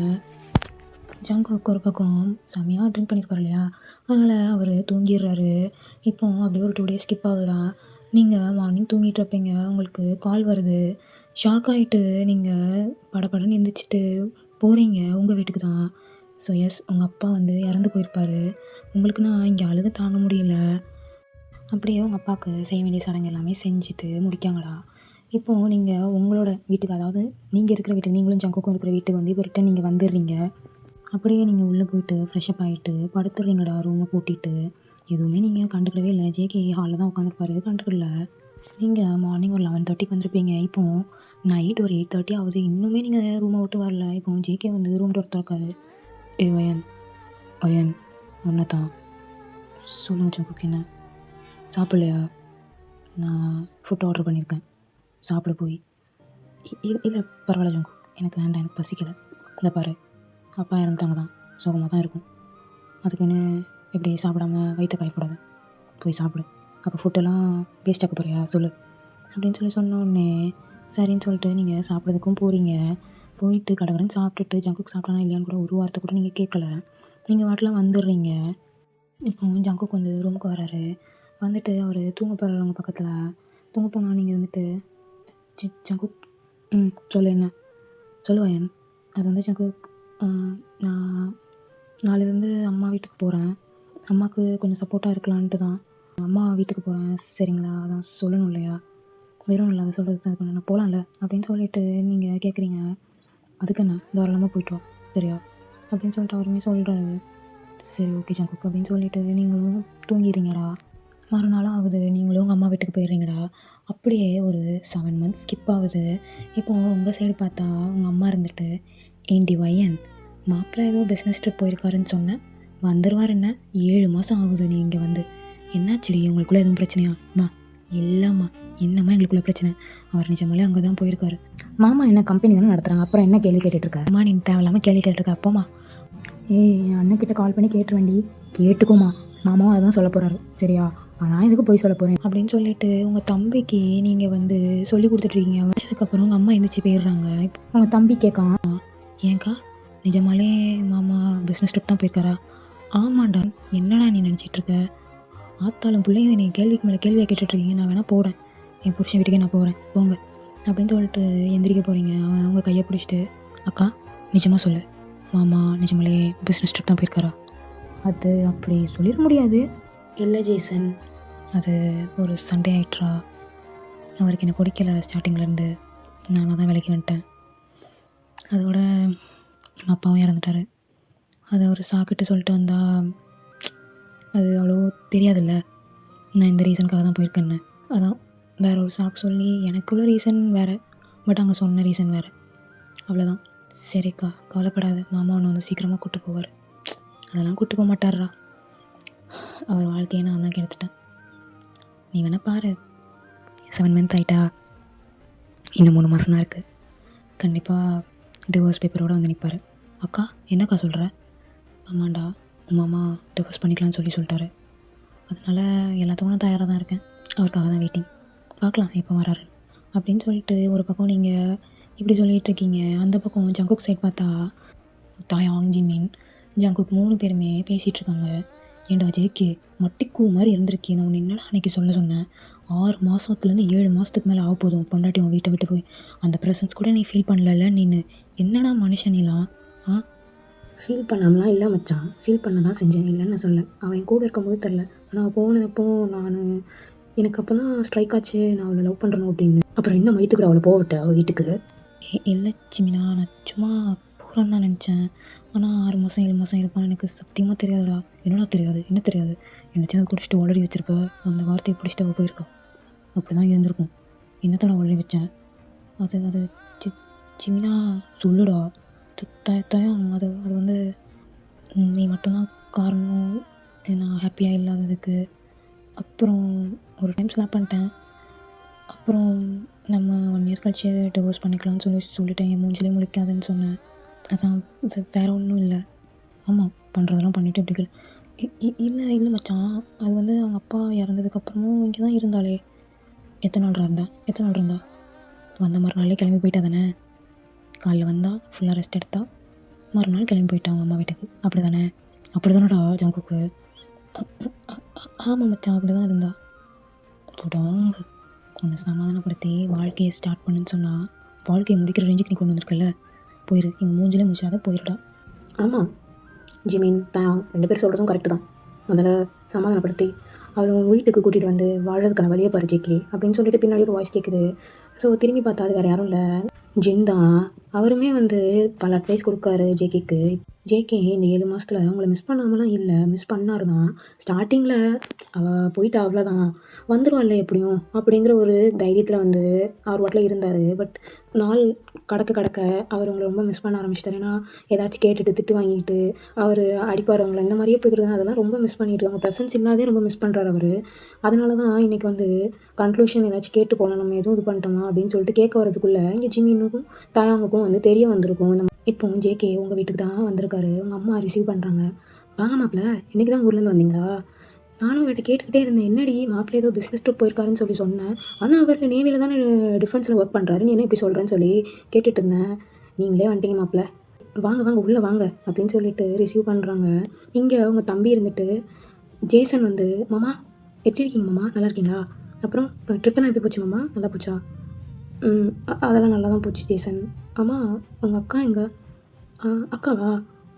ஜங்குக் ஒரு பக்கம் செம்மையாக ட்ரிங்க் பண்ணியிருப்பார் இல்லையா, அதனால் அவர் தூங்கிடுறாரு. இப்போ அப்படியே ஒரு 2 days ஸ்கிப் ஆகுதுடா. நீங்கள் மார்னிங் தூங்கிட்டு இருப்பீங்க, உங்களுக்கு கால் வருது. ஷாக் ஆகிட்டு நீங்கள் படப்படன்னு எழுந்திரிச்சிட்டு போகிறீங்க உங்கள் வீட்டுக்கு தான். ஸோ எஸ், உங்கள் அப்பா வந்து இறந்து போயிருப்பார். உங்களுக்குன்னா இங்கே அழுக தாங்க முடியல. அப்படியே உங்கள் அப்பாவுக்கு செய்ய வேண்டிய சடங்கு எல்லாமே செஞ்சுட்டு முடிக்காங்கடா. இப்போது நீங்கள் உங்களோட வீட்டுக்கு, அதாவது நீங்கள் இருக்கிற வீட்டுக்கு, நீங்களும் ஜங்குக்கும் இருக்கிற வீட்டுக்கு வந்து இப்போ ரிட்டன் நீங்கள் வந்துடுறீங்க. அப்படியே நீங்கள் உள்ளே போயிட்டு ஃப்ரெஷ்அப் ஆகிட்டு படுத்துடுறீங்கடா ரூமை பூட்டிட்டு. எதுவுமே நீங்கள் கண்டுக்கிடவே இல்லை. ஜேகே ஹாலில் தான் உட்காந்துருப்பாரு, கண்டுக்கிடல. நீங்கள் மார்னிங் ஒரு 11:30 வந்திருப்பீங்க. இப்போது நைட் ஒரு 8:30 ஆகுது, இன்னுமே நீங்கள் ரூமை விட்டு வரல. இப்போ ஜேகே வந்து ரூம் டோர் திறக்காது. ஒயன் ஒயன் ஒன்றை தான் சொல்லுங்கள் ஜங்குக், என்ன சாப்பிட்லையா? நான் ஃபுட் ஆர்டர் பண்ணியிருக்கேன், சாப்பிட போய். இல்லை பரவாயில்ல ஜங்குக், எனக்கு வேண்டாம், எனக்கு பசிக்கலை. இந்த பாரு, அப்பா இறந்துட்டாங்க தான், சோகமாக தான் இருக்கும். அதுக்குன்னு எப்படி சாப்பிடாம வயிற்ற காயப்படாது, போய் சாப்பிடு. அப்போ ஃபுட்டெல்லாம் வேஸ்ட் ஆக்க போறியா சொல்லு அப்படின்னு சொன்னோடனே சரின்னு சொல்லிட்டு நீங்கள் சாப்பிட்றதுக்கும் போகிறீங்க. போயிட்டு கடகடன்னு சாப்பிட்டுட்டு ஜங்குக் சாப்பிட்டானா இல்லையான்னு கூட ஒரு வார்த்தை கூட நீங்கள் கேட்கல. நீங்கள் வாட்டில் வந்துடுறீங்க. இப்போ ஜங்குக் வந்து ரூமுக்கு வராரு. வந்துட்டு அவர் தூங்க போகிறவங்க பக்கத்தில் தூங்க போனால் நீங்கள் வந்துட்டு ஜங்குக் சொல்லு, என்ன சொல்லுவாயன்? அது வந்து ஜங்குக், நான் நாளையிலேருந்து அம்மா வீட்டுக்கு போகிறேன், அம்மாவுக்கு கொஞ்சம் சப்போர்ட்டாக இருக்கலான்ட்டு தான் அம்மா வீட்டுக்கு போகிறேன், சரிங்களா? அதான் சொல்லணும் இல்லையா, வெறும் இல்லை அதை சொல்கிறதுக்கு தான் நான் போகலாம்ல அப்படின்னு சொல்லிட்டு நீங்கள் கேட்குறீங்க. அதுக்கு என்ன, தாராளமாக போய்ட்டு வா சரியா அப்படின்னு சொல்லிட்டு அவருமே சொல்கிறாரு. சரி ஓகே ஜங்குக் அப்படின்னு சொல்லிட்டு நீங்களும் தூங்கிடுறீங்கடா. மறுநாளும் ஆகுது, நீங்களும் உங்கள் அம்மா வீட்டுக்கு போயிடுறீங்கடா. அப்படியே ஒரு 7 months ஸ்கிப் ஆகுது. இப்போது உங்கள் சைடு பார்த்தா உங்கள் அம்மா இருந்துட்டு, ஏண்டி வையன், மாப்பிள்ளை ஏதோ பிஸ்னஸ் ட்ரிப் போயிருக்காருன்னு சொன்னேன், வந்துடுவார் என்ன, 7 மாதம் ஆகுது நீ இங்கே வந்து, என்னாச்சுடி உங்களுக்குள்ளே எதுவும் பிரச்சனையா? அம்மா இல்லைம்மா, என்னம்மா எங்களுக்குள்ளே பிரச்சனை, அவர் நிஜமாலே அங்கே தான் போயிருக்காரு. மாமா என்ன கம்பெனி தானே நடத்துகிறாங்க, அப்புறம் என்ன கேள்வி கேட்டுட்ருக்கா? அம்மா நீ தேவையில்லாமல் கேள்வி கேட்டுருக்க. அப்போம்மா என் அண்ணன்கிட்ட கால் பண்ணி கேட்டுருவேண்டி. கேட்டுக்கோமா, மாமாவும் அதான் சொல்ல போகிறாரு சரியா, நான் இதுக்கு போய் சொல்ல போகிறேன் அப்படின்னு சொல்லிட்டு உங்கள் தம்பிக்கு நீங்கள் வந்து சொல்லி கொடுத்துட்ருக்கீங்க. அதுக்கப்புறம் உங்கள் அம்மா எழுந்திரிச்சி போயிடுறாங்க. இப்போ உங்கள் தம்பி கேட்கான், ஏன்க்கா நிஜமாலே மாமா பிஸ்னஸ் ட்ரிப் தான் போயிருக்காரா? ஆமாண்டா, என்னடா நீ நினச்சிட்ருக்க, ஆத்தாலும் பிள்ளைங்க நீங்கள் கேள்விக்கு மேலே கேள்வியாக கேட்டுட்ருக்கீங்க, நான் வேணால் போகிறேன், என் புருஷன் வீட்டுக்கே நான் போகிறேன் போங்க அப்படின்னு சொல்லிட்டு எந்திரிக்க போகிறீங்க. அவங்க கையை பிடிச்சிட்டு, அக்கா நிஜமாக சொல்லு, மாமா நிஜமாலே பிஸ்னஸ் ட்ரிப் தான் போயிருக்காரா? அது அப்படி சொல்லிட முடியாது. இல்லை ஜேசன். அது ஒரு சண்டே ஆயிட்ரா. அவருக்கு என்னை பிடிக்கல ஸ்டார்டிங்லேருந்து. நானாக தான் விலகி வந்துட்டேன். அதோட நம்ம அப்பாவும் இறந்துட்டாரு. அதை ஒரு சாக்கிட்டு சொல்லிட்டு வந்தால் அது அவ்வளோ தெரியாதுல்ல நான் இந்த ரீசனுக்காக தான் போயிருக்கேன்னு. அதான் வேறு ஒரு சாக்கு சொல்லி எனக்குள்ள ரீசன் வேறு, பட் அங்கே சொன்ன ரீசன் வேறு. அவ்வளோதான். சரிக்கா கவலைப்படாத, மாமா ஒன்று வந்து சீக்கிரமாக கூப்பிட்டு போவார். அதெல்லாம் கூப்பிட்டு போக மாட்டார்ரா. அவர் வாழ்க்கையை நான் தான் கெடுத்துட்டேன். நீ வேணா பாரு, 7 மந்த் ஆகிட்டா, இன்னும் 3 மாதம் தான் இருக்குது. கண்டிப்பாக டிவோர்ஸ் பேப்பரோடு வந்து நிற்பார். அக்கா என்னக்கா சொல்கிற? ஆமாண்டா, உங்கள் மாமா டிவோர்ஸ் பண்ணிக்கலாம்னு சொல்லிட்டாரு. அதனால் எல்லாத்துக்கும் நான் தயாராக தான் இருக்கேன். அவருக்காக தான் வெயிட்டிங். பார்க்கலாம் எப்போ வராரு அப்படின்னு சொல்லிட்டு ஒரு பக்கம் நீங்கள் இப்படி சொல்லிகிட்டு இருக்கீங்க. அந்த பக்கம் ஜங்குக் சைட் பார்த்தா தாயாங், ஜிமின், ஜங்குக் 3 பேருமே பேசிகிட்டு இருக்காங்க. ஏண்டா ஜேகே மட்டிக்கூ மாதிரி இருந்திருக்கே, நான் உன்னை என்னடா அன்றைக்கி சொன்னேன். 6 மாதத்துலேருந்து 7 மாதத்துக்கு மேலே ஆக போதும் பொண்டாட்டி உன் வீட்டை விட்டு போய். அந்த ப்ரெசன்ஸ் கூட நீ ஃபீல் பண்ணல. நீ என்னடா மனுஷனிலாம் ஃபீல் பண்ணாமலாம் இல்லை மச்சான், ஃபீல் பண்ண தான் செஞ்சேன், இல்லைன்னு நான் சொல்ல. அவன் என் கூட இருக்கும்போது தெரில, ஆனால் போனப்போ எனக்கு அப்போ தான் ஸ்ட்ரைக் ஆச்சு, நான் அவளை லவ் பண்ணுறணும் அப்படின்னு. அப்புறம் என்ன மைத்து கூட அவளை போகவிட்டேன் அவள் வீட்டுக்கு. இல்லை சிமினா, நான் சும்மா போகிறான்னு தான் நினச்சேன். ஆனால் 6 மாதம் 7 மாதம் இருப்பான்னு எனக்கு சத்தியமாக தெரியாதுடா. என்னடா தெரியாது? என்ன தெரியாது? என்னத்தையும் குடிச்சிட்டு உளறி வச்சிருப்ப, அந்த வார்த்தையை பிடிச்சிட்டு அவள் போயிருக்கா. அப்படி தான் இருந்திருக்கும். என்னத்தை நான் உளறி வச்சேன்? அது சிமினா சொல்லுடா. தயம் அது வந்து நீ மட்டும்தான் காரணம் நான் ஹாப்பியாக இல்லாததுக்கு. அப்புறம் ஒரு டைம் ஸ்லாப் பண்ணிட்டேன். அப்புறம் நம்ம 1 இயர் கழிச்சு டிவோர்ஸ் பண்ணிக்கலாம்னு சொல்லிட்டேன். என் மூஞ்சிலே முழிக்காதுன்னு சொன்னேன். அதான் வேறு ஒன்றும் இல்லை. ஆமாம், பண்ணுறதெல்லாம் பண்ணிவிட்டு இப்படி இல்லை மச்சான். அது வந்து அவங்க அப்பா இறந்ததுக்கப்புறமும் இங்கே தான் இருந்தாளே. எத்தனை நாள் இருந்தா? வந்த மறுநாளே கிளம்பி போயிட்டா தானே? காலைல வந்தால் ஃபுல்லாக ரெஸ்ட் எடுத்தா, மறுநாள் கிளம்பி போயிட்டா அவங்க அம்மா வீட்டுக்கு. அப்படி தானடா ஜங்குக்கு? ஆமாம் மச்சான், அப்படி தான் இருந்தா. போடாங்க, உன்னை சமாதானப்படுத்தி வாழ்க்கையை ஸ்டார்ட் பண்ணுன்னு சொன்னால் வாழ்க்கையை முடிக்கிற ரேஞ்சுக்கு நீ கொண்டு வந்திருக்கல. போயிரு, எங்கள் மூஞ்சிலே முடிச்சாத போயிடுடா. ஆமாம் ஜிமின், தான் 2 பேர் சொல்கிறதும் கரெக்டு தான். முதல்ல சமாதானப்படுத்தி அவளை வீட்டுக்கு கூட்டிகிட்டு வந்து வாழறதுக்கான வழியை பாரு ஜேகே அப்படின்னு சொல்லிட்டு பின்னாடி ஒரு வாய்ஸ் கேட்குது. ஸோ திரும்பி பார்த்தா அது வேறு யாரும் இல்லை, ஜின் தான். அவருமே வந்து பல அட்வைஸ் கொடுக்காரு ஜேகேக்கு. ஜேகே இந்த 7 மாதத்தில் அவங்கள மிஸ் பண்ணாமலாம் இல்லை, மிஸ் பண்ணார் தான். ஸ்டார்டிங்கில் அவள் போயிட்டா, அவ்வளோதான், வந்துடுவாள்ல எப்படியும் அப்படிங்கிற ஒரு தைரியத்தில் வந்து அவர் வாட்டில் இருந்தார். பட் நாள் கடக்க அவர் அவங்கள ரொம்ப மிஸ் பண்ண ஆரம்பிச்சிட்டார். ஏன்னா ஏதாச்சும் கேட்டுட்டு திட்டு வாங்கிட்டு அவர் அடிப்பார் அவங்கள, இந்த மாதிரியே போய்ட்டு அதெல்லாம் ரொம்ப மிஸ் பண்ணிட்டு அவங்க ப்ரெசன்ஸ் இல்லாதே ரொம்ப மிஸ் பண்ணுறாரு அவர். அதனால தான் இன்றைக்கி வந்து கன்க்ளூஷன் ஏதாச்சும் கேட்டு போகலாம், நம்ம எதுவும் இது பண்ணிட்டோமா அப்படின்னு சொல்லிட்டு கேட்க வரதுக்குள்ளே இங்கே ஜிமினுக்கும் தாயாங்குக்கும் வந்து தெரிய வந்திருக்கும். இப்போ ஜேகே உங்கள் வீட்டுக்கு தான் வந்திருக்காரு, உங்கள் அம்மா ரிசீவ் பண்ணுறாங்க. வாங்க மாப்பிள்ள, இன்றைக்கி தான் ஊர்லேருந்து வந்தீங்களா? நானும் அவர்கிட்ட கேட்டுக்கிட்டே இருந்தேன், என்னடி மாப்பிள்ளை ஏதோ பிஸ்னஸ் ட்ரிப் போயிருக்காருன்னு சொன்னேன். ஆனால் அவர் நேவியில் தானே டிஃபென்ஸில் ஒர்க் பண்ணுறாரு, நீ என்ன இப்படி சொல்கிறேன்னு சொல்லி கேட்டுட்டு இருந்தேன். நீங்களே வந்துட்டீங்க மாப்பிள்ள, வாங்க உள்ளே வாங்க அப்படின்னு சொல்லிட்டு ரிசீவ் பண்ணுறாங்க. இங்கே அவங்க தம்பி இருந்துட்டு ஜேசன் வந்து, மாமா எப்படி இருக்கீங்க மாமா, நல்லா இருக்கீங்களா? அப்புறம் ட்ரிப்பெல்லாம் எப்படி போச்சு மாமா, நல்லா போச்சா? அதெல்லாம் நல்லா தான் போச்சு ஜேசன். ஆமாம் உங்கள் அக்கா எங்கே? அக்காவா?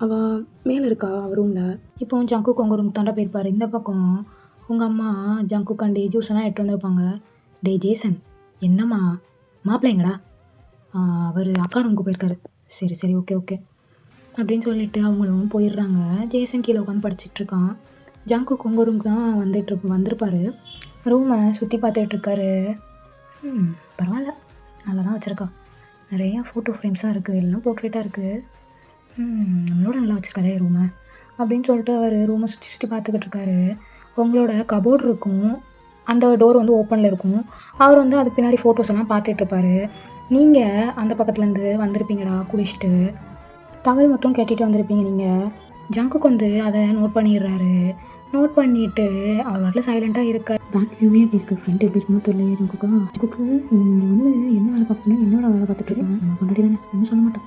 அவள் மேலே இருக்கா அவள் ரூமில். இப்போ ஜங்குக்கு உங்கள் ரூம் தாண்டா போயிருப்பார். இந்த பக்கம் உங்கள் அம்மா ஜங்குக்காண்டி ஜூஸ் எல்லாம் எடுத்து வந்திருப்பாங்க. டே ஜேசன், என்னம்மா மாப்பிள்ளை எங்கடா? அவர் அக்கா ரூமுக்கு போயிருக்காரு. சரி ஓகே அப்படின்னு சொல்லிட்டு அவங்களும் போயிடுறாங்க. ஜேசன் கீழே உட்காந்து படிச்சிட்ருக்கான். ஜங்குக்கு உங்கள் ரூமுக்கு தான் வந்திருப்பார். ரூமை சுற்றி பார்த்துட்ருக்காரு. பரவாயில்ல, நல்லா தான் வச்சுருக்கா. நிறையா ஃபோட்டோ ஃப்ரேம்ஸாக இருக்குது, எல்லாம் போர்ட்ரேட்டாக இருக்குது. நம்மளோட நல்லா வச்சுருக்காளே ரூமை அப்படின்னு சொல்லிட்டு அவர் ரூமை சுற்றி பார்த்துக்கிட்டு இருக்காரு. உங்களோட கபோர்டு இருக்கும், அந்த டோர் வந்து ஓப்பனில் இருக்கும். அவர் வந்து அதுக்கு பின்னாடி ஃபோட்டோஸ் எல்லாம் பார்த்துட்ருப்பார். நீங்கள் அந்த பக்கத்துலேருந்து வந்திருப்பீங்கடா குளிச்சுட்டு, தமிழ் மட்டும் கேட்டுட்டு வந்திருப்பீங்க நீங்கள். ஜங்குக்கு வந்து அதை நோட் பண்ணிடுறாரு. நோட் பண்ணிவிட்டு அவர் வாட்டில் சைலண்ட்டாக இருக்க. பேக் வியூவே எப்படி இருக்குது, ஃப்ரெண்ட் எப்படி இருக்குன்னு தெரியல ஜங்குக்கு. நீங்கள் வந்து என்ன வேலை பார்க்கணும், என்னோட வேலை பார்த்துட்டு இருக்கேன், நம்ம கொண்டாடி தானே ஒன்றும் சொல்ல மாட்டேன்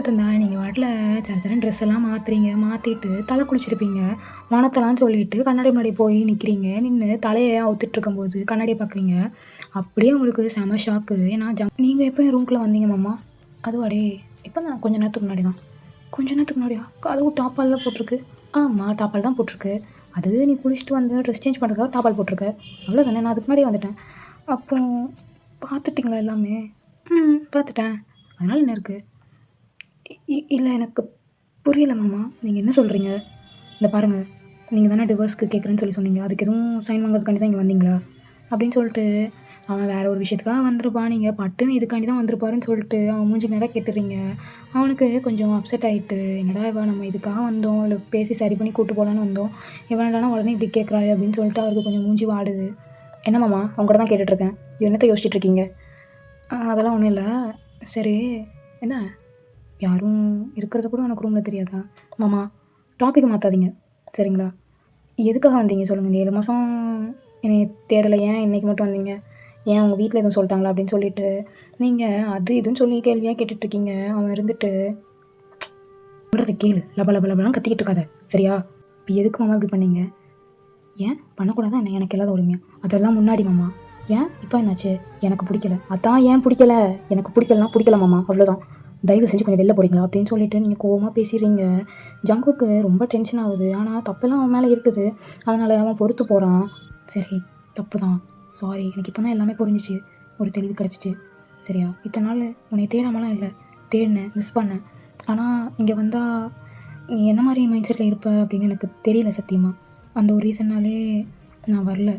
இருந்தா. நீங்கள் வாட்டில் சரச்சரன் ட்ரெஸ் எல்லாம் மாற்றிட்டு தலை குளிச்சிருப்பீங்க. வனத்தெல்லாம் சொல்லிவிட்டு கண்ணாடி முன்னாடி போய் நிற்கிறீங்க. நின்று தலையை அவுத்துட்டு இருக்கும்போது கண்ணாடியை பார்க்குறீங்க. அப்படியே உங்களுக்கு செம ஷாக்கு. ஏன்னா நீங்கள் எப்போ என் ரூம்குள்ளே வந்தீங்க மாமா? அதுவாடே இப்போ தான் கொஞ்ச நேரத்துக்கு முன்னாடியா? கதவு டாப்பாலாம் போட்டிருக்கு. ஆமாம், டாப்பால் தான் போட்டிருக்கு. அது நீ குளிச்சுட்டு வந்து ட்ரெஸ் சேஞ்ச் பண்ணுறதுக்காக டாப்பால் போட்டிருக்க. அவ்வளோதானே, நான் அதுக்கு முன்னாடியே வந்துட்டேன். அப்புறம் பார்த்துட்டிங்களா எல்லாமே? பார்த்துட்டேன். அதனால் என்ன இருக்குது? இல்லை எனக்கு புரியல மாமா, நீங்கள் என்ன சொல்கிறீங்க? இந்த பாருங்கள், நீங்கள் தானே டிவோர்ஸ்க்கு கேட்குறேன்னு சொன்னீங்க. அதுக்கு எதுவும் சைன் வாங்குறதுக்காண்டி தான் இங்கே வந்தீங்களா அப்படின்னு சொல்லிட்டு, அவன் வேறு ஒரு விஷயத்துக்காக வந்திருப்பான், நீங்கள் பட்டுன்னு இதுக்காண்டி தான் வந்திருப்பாருன்னு சொல்லிட்டு அவன் மூஞ்சி நேராக கேட்டுறீங்க. அவனுக்கு கொஞ்சம் அப்செட் ஆகிட்டு, என்னடா இவன் நம்ம இதுக்காக வந்தோம், இல்லை பேசி சரி பண்ணி கூப்பிட்டு போகலான்னு வந்தோம், இவனடானா உடனே இப்படி கேட்குறாரு அப்படின்னு சொல்லிட்டு அவருக்கு கொஞ்சம் மூஞ்சி வாடுது. என்ன மாமா, உங்கள்கிட்ட தான் கேட்டுட்ருக்கேன், என்னத்தை யோசிச்சுட்ருக்கீங்க? அதெல்லாம் ஒன்றும் இல்லை. சரி, என்ன யாரும் இருக்கிறது கூட உனக்கு ரூமில் தெரியாதா? மாமா, டாப்பிக்கை மாற்றாதீங்க சரிங்களா? எதுக்காக வந்தீங்க சொல்லுங்கள்? 7 மாதம் என்னை தேடலை, ஏன் இன்றைக்கி மட்டும் வந்தீங்க? ஏன் உங்கள் வீட்டில் எதுவும் சொல்லிட்டாங்களா அப்படின்னு சொல்லிட்டு நீங்கள் அது இதுன்னு சொல்லி கேள்வியாக கேட்டுட்ருக்கீங்க. அவன் இருந்துட்டு சொல்கிறத கேளு, லபலாம் கத்திக்கிட்டு இருக்காத சரியா? இப்போ எதுக்கு மாமா இப்படி பண்ணீங்க? ஏன் பண்ணக்கூடாதா என்ன? எனக்கு இல்லாத உரிமையாக? அதெல்லாம் முன்னாடி மாமா. ஏன் இப்போ என்னாச்சு? எனக்கு பிடிக்கல. அதான் ஏன் பிடிக்கல? எனக்கு பிடிக்கல மாமா, அவ்வளோதான். தயவு செஞ்சு கொஞ்சம் வெளில போகிறீங்களா அப்படின்னு சொல்லிட்டு நீங்கள் கோவமாக பேசிடுறீங்க. ஜங்குக்கு ரொம்ப டென்ஷன் ஆகுது. ஆனால் தப்பெல்லாம் அவன் மேலே இருக்குது, அதனால் அவன் பொறுத்து போகிறான். சரி, தப்பு தான், சாரி, எனக்கு இப்போ தான் எல்லாமே புரிஞ்சிச்சு, ஒரு தெளிவு கிடச்சிச்சு சரியா? இத்தனை நாள் உன்னை தேடாமலாம் இல்லை, தேடினேன், மிஸ் பண்ணேன். ஆனால் இங்கே வந்தால் நீ என்ன மாதிரி மைண்ட் செட்டில் இருப்ப அப்படின்னு எனக்கு தெரியல சத்தியமாக. அந்த ஒரு ரீசன்னாலே நான் வரல.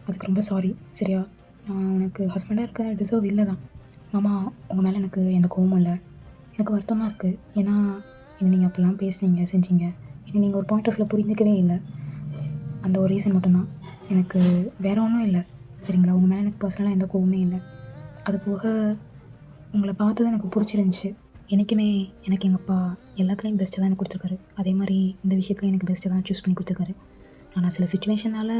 அதுக்கு ரொம்ப சாரி சரியா? நான் உனக்கு ஹஸ்பண்டாக இருக்க டிசர்வ் இல்லை தான். மாமா, உங்கள் மேலே எனக்கு எந்த கோவமும் இல்லை, எனக்கு வருத்தம் தான் இருக்குது. ஏன்னா என்ன நீங்கள் அப்படிலாம் பேசுனீங்க, செஞ்சீங்க, என்ன நீங்கள் ஒரு பாயிண்ட் ஆஃப் வியூவில் புரிஞ்சிக்கவே இல்லை. அந்த ஒரு ரீசன் மட்டும்தான், எனக்கு வேறு ஒன்றும் இல்லை சரிங்களா? உங்கள் மேலே எனக்கு பர்சனலாக எந்த கோவமே இல்லை. அது போக உங்களை பார்த்தது எனக்கு பிடிச்சிருந்துச்சி. என்றைக்குமே எனக்கு எங்கள் அப்பா எல்லாத்துலேயும் பெஸ்ட்டு தான் எனக்கு கொடுத்துருக்காரு. அதே மாதிரி இந்த விஷயத்தில் எனக்கு பெஸ்ட்டு தான் சூஸ் பண்ணி கொடுத்துருக்காரு. ஆனால் சில சுச்சுவேஷனால்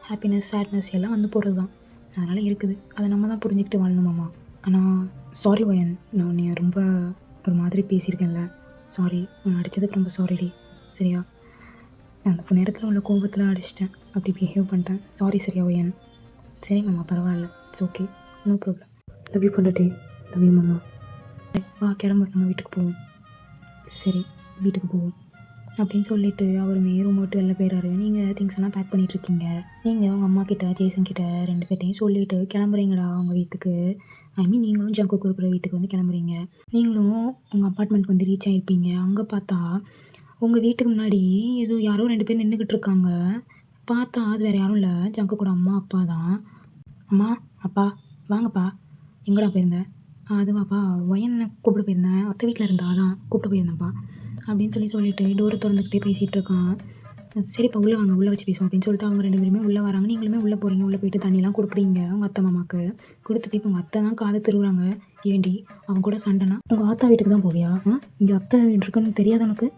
ஹாப்பினஸ், சேட்னஸ் எல்லாம் வந்து போகிறது தான், அதனால் இருக்குது. அதை நம்ம தான் புரிஞ்சுக்கிட்டு வாழணுமாம்மா. ஆனால் சாரி ஒயன், நான் உன்னை ரொம்ப ஒரு மாதிரி பேசியிருக்கேன்ல, சாரி. உன்னை அடித்ததுக்கு ரொம்ப சாரிடி சரியா? அந்த நேரத்தில் உள்ள கோபத்தில் அடிச்சிட்டேன், அப்படி பிஹேவ் பண்ணிட்டேன், சாரி சரியா ஒயன்? சரி மாமா, பரவாயில்ல, it's okay, no problem. Love you பண்ணுறே, லவ் யூ மாமா. வா கிளம்பு, நம்ம வீட்டுக்கு போவோம். சரி, வீட்டுக்கு போவோம் அப்படின்னு சொல்லிவிட்டு அவர் ரூம் விட்டு வெளில போயிறாரு. நீங்கள் திங்ஸ் எல்லாம் பேக் பண்ணிகிட்ருக்கீங்க. நீங்கள் உங்கள் அம்மா கிட்ட, ஜேசன் கிட்ட 2 பேர்ட்டையும் சொல்லிவிட்டு கிளம்புறீங்கடா அவங்க வீட்டுக்கு. நீங்களும் ஜங்கு இருக்கிற வீட்டுக்கு வந்து கிளம்புறீங்க. நீங்களும் உங்கள் அப்பார்ட்மெண்ட்க்கு வந்து ரீச் ஆகிருப்பீங்க. அங்கே பார்த்தா உங்கள் வீட்டுக்கு முன்னாடி ஏதோ யாரோ 2 பேர் நின்றுக்கிட்டு இருக்காங்க. பார்த்தா அது வேறு யாரும் இல்லை, ஜங்கு கூட அம்மா அப்பா தான். அம்மா, அப்பா, வாங்கப்பா. எங்கடா போயிருந்தேன்? அதுவாப்பா, ஒயனை கூப்பிட போயிருந்தேன், அத்தை வீட்டில் இருந்தா தான் கூப்பிட்டு போயிருந்தேன்ப்பா அப்படின்னு சொல்லிட்டு டோரை திறந்துக்கிட்டே பேசிகிட்டு இருக்கான். சரிப்பா, உள்ளே வாங்க, உள்ளே வச்சு பேசுவோம் அப்படின்னு சொல்லிட்டு அவங்க 2 பேருமே உள்ளே வராங்க. நீங்களுமே உள்ளே போகிறீங்க. உள்ளே போயிட்டு தண்ணியெலாம் கொடுக்குறீங்க உங்கள் அத்தை மாமாவுக்கு. கொடுத்துட்டு இப்போ உங்கள் அத்தை தான் காதை திருவுறாங்க. ஏண்டி அவன் கூட சண்டைனா உங்கள் ஆத்தா வீட்டுக்கு தான் போவியா? இங்கே அத்தை வீடு இருக்குன்னு தெரியாது உனக்கு?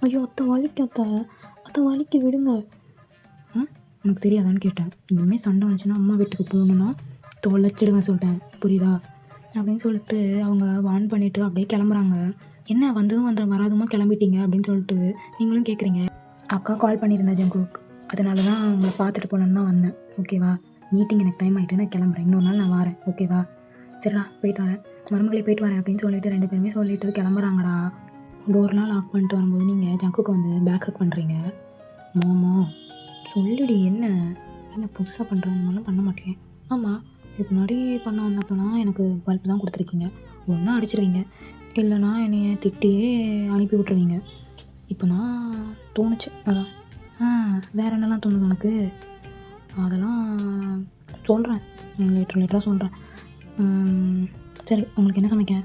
ஐயோ அத்தை வலிக்கு, அத்தை வலிக்கு, விடுங்க. உனக்கு தெரியாதான்னு கேட்டேன். இனிமேல் சண்டை வந்துச்சுன்னா அம்மா வீட்டுக்கு போகணுன்னா தொலைச்சிடுவேன் சொல்லிட்டேன், புரியுதா? அப்படின்னு சொல்லிட்டு அவங்க வான் பண்ணிவிட்டு அப்படியே கிளம்புறாங்க. என்ன வந்ததும் வராதுமா கிளம்பிட்டீங்க அப்படின்னு சொல்லிட்டு நீங்களும் கேட்குறீங்க. அக்கா கால் பண்ணியிருந்தேன் ஜங்குக், அதனால தான் உங்களை பார்த்துட்டு போகலான்னு தான் வந்தேன், ஓகேவா? மீட்டிங் எனக்கு டைம் ஆகிட்டு, நான் கிளம்புறேன், இன்னொரு நாள் நான் வரேன், ஓகேவா? சரிடா, போயிட்டு வரேன், மருமகளே போயிட்டு வரேன் அப்படின்னு சொல்லிட்டு 2 பேருமே சொல்லிவிட்டு கிளம்புறாங்கடா. டோர்லாம் லாக் பண்ணிட்டு வரும்போது நீங்கள் ஜங்குக்கு வந்து பேக் ஹக் பண்ணுறீங்க. மாமா சொல்லிடி, என்ன புதுசாக பண்ணுறது? இந்த மாதிரிலாம் பண்ண மாட்டேன். ஆமாம், இதுக்கு முன்னாடி பண்ண வந்தப்போலாம் எனக்கு பல்ப் தான் கொடுத்துருக்கீங்க. ஒன்றா அடிச்சிருவீங்க, இல்லைனா என்னைய திட்டியே அனுப்பி விட்ருவீங்க. இப்போ தான் தோணுச்சு, அதான். வேறு என்னெல்லாம் தோணுது உனக்கு? அதெல்லாம் சொல்கிறேன், லேட்டராக சொல்கிறேன். சரி, உங்களுக்கு என்ன சமைக்க?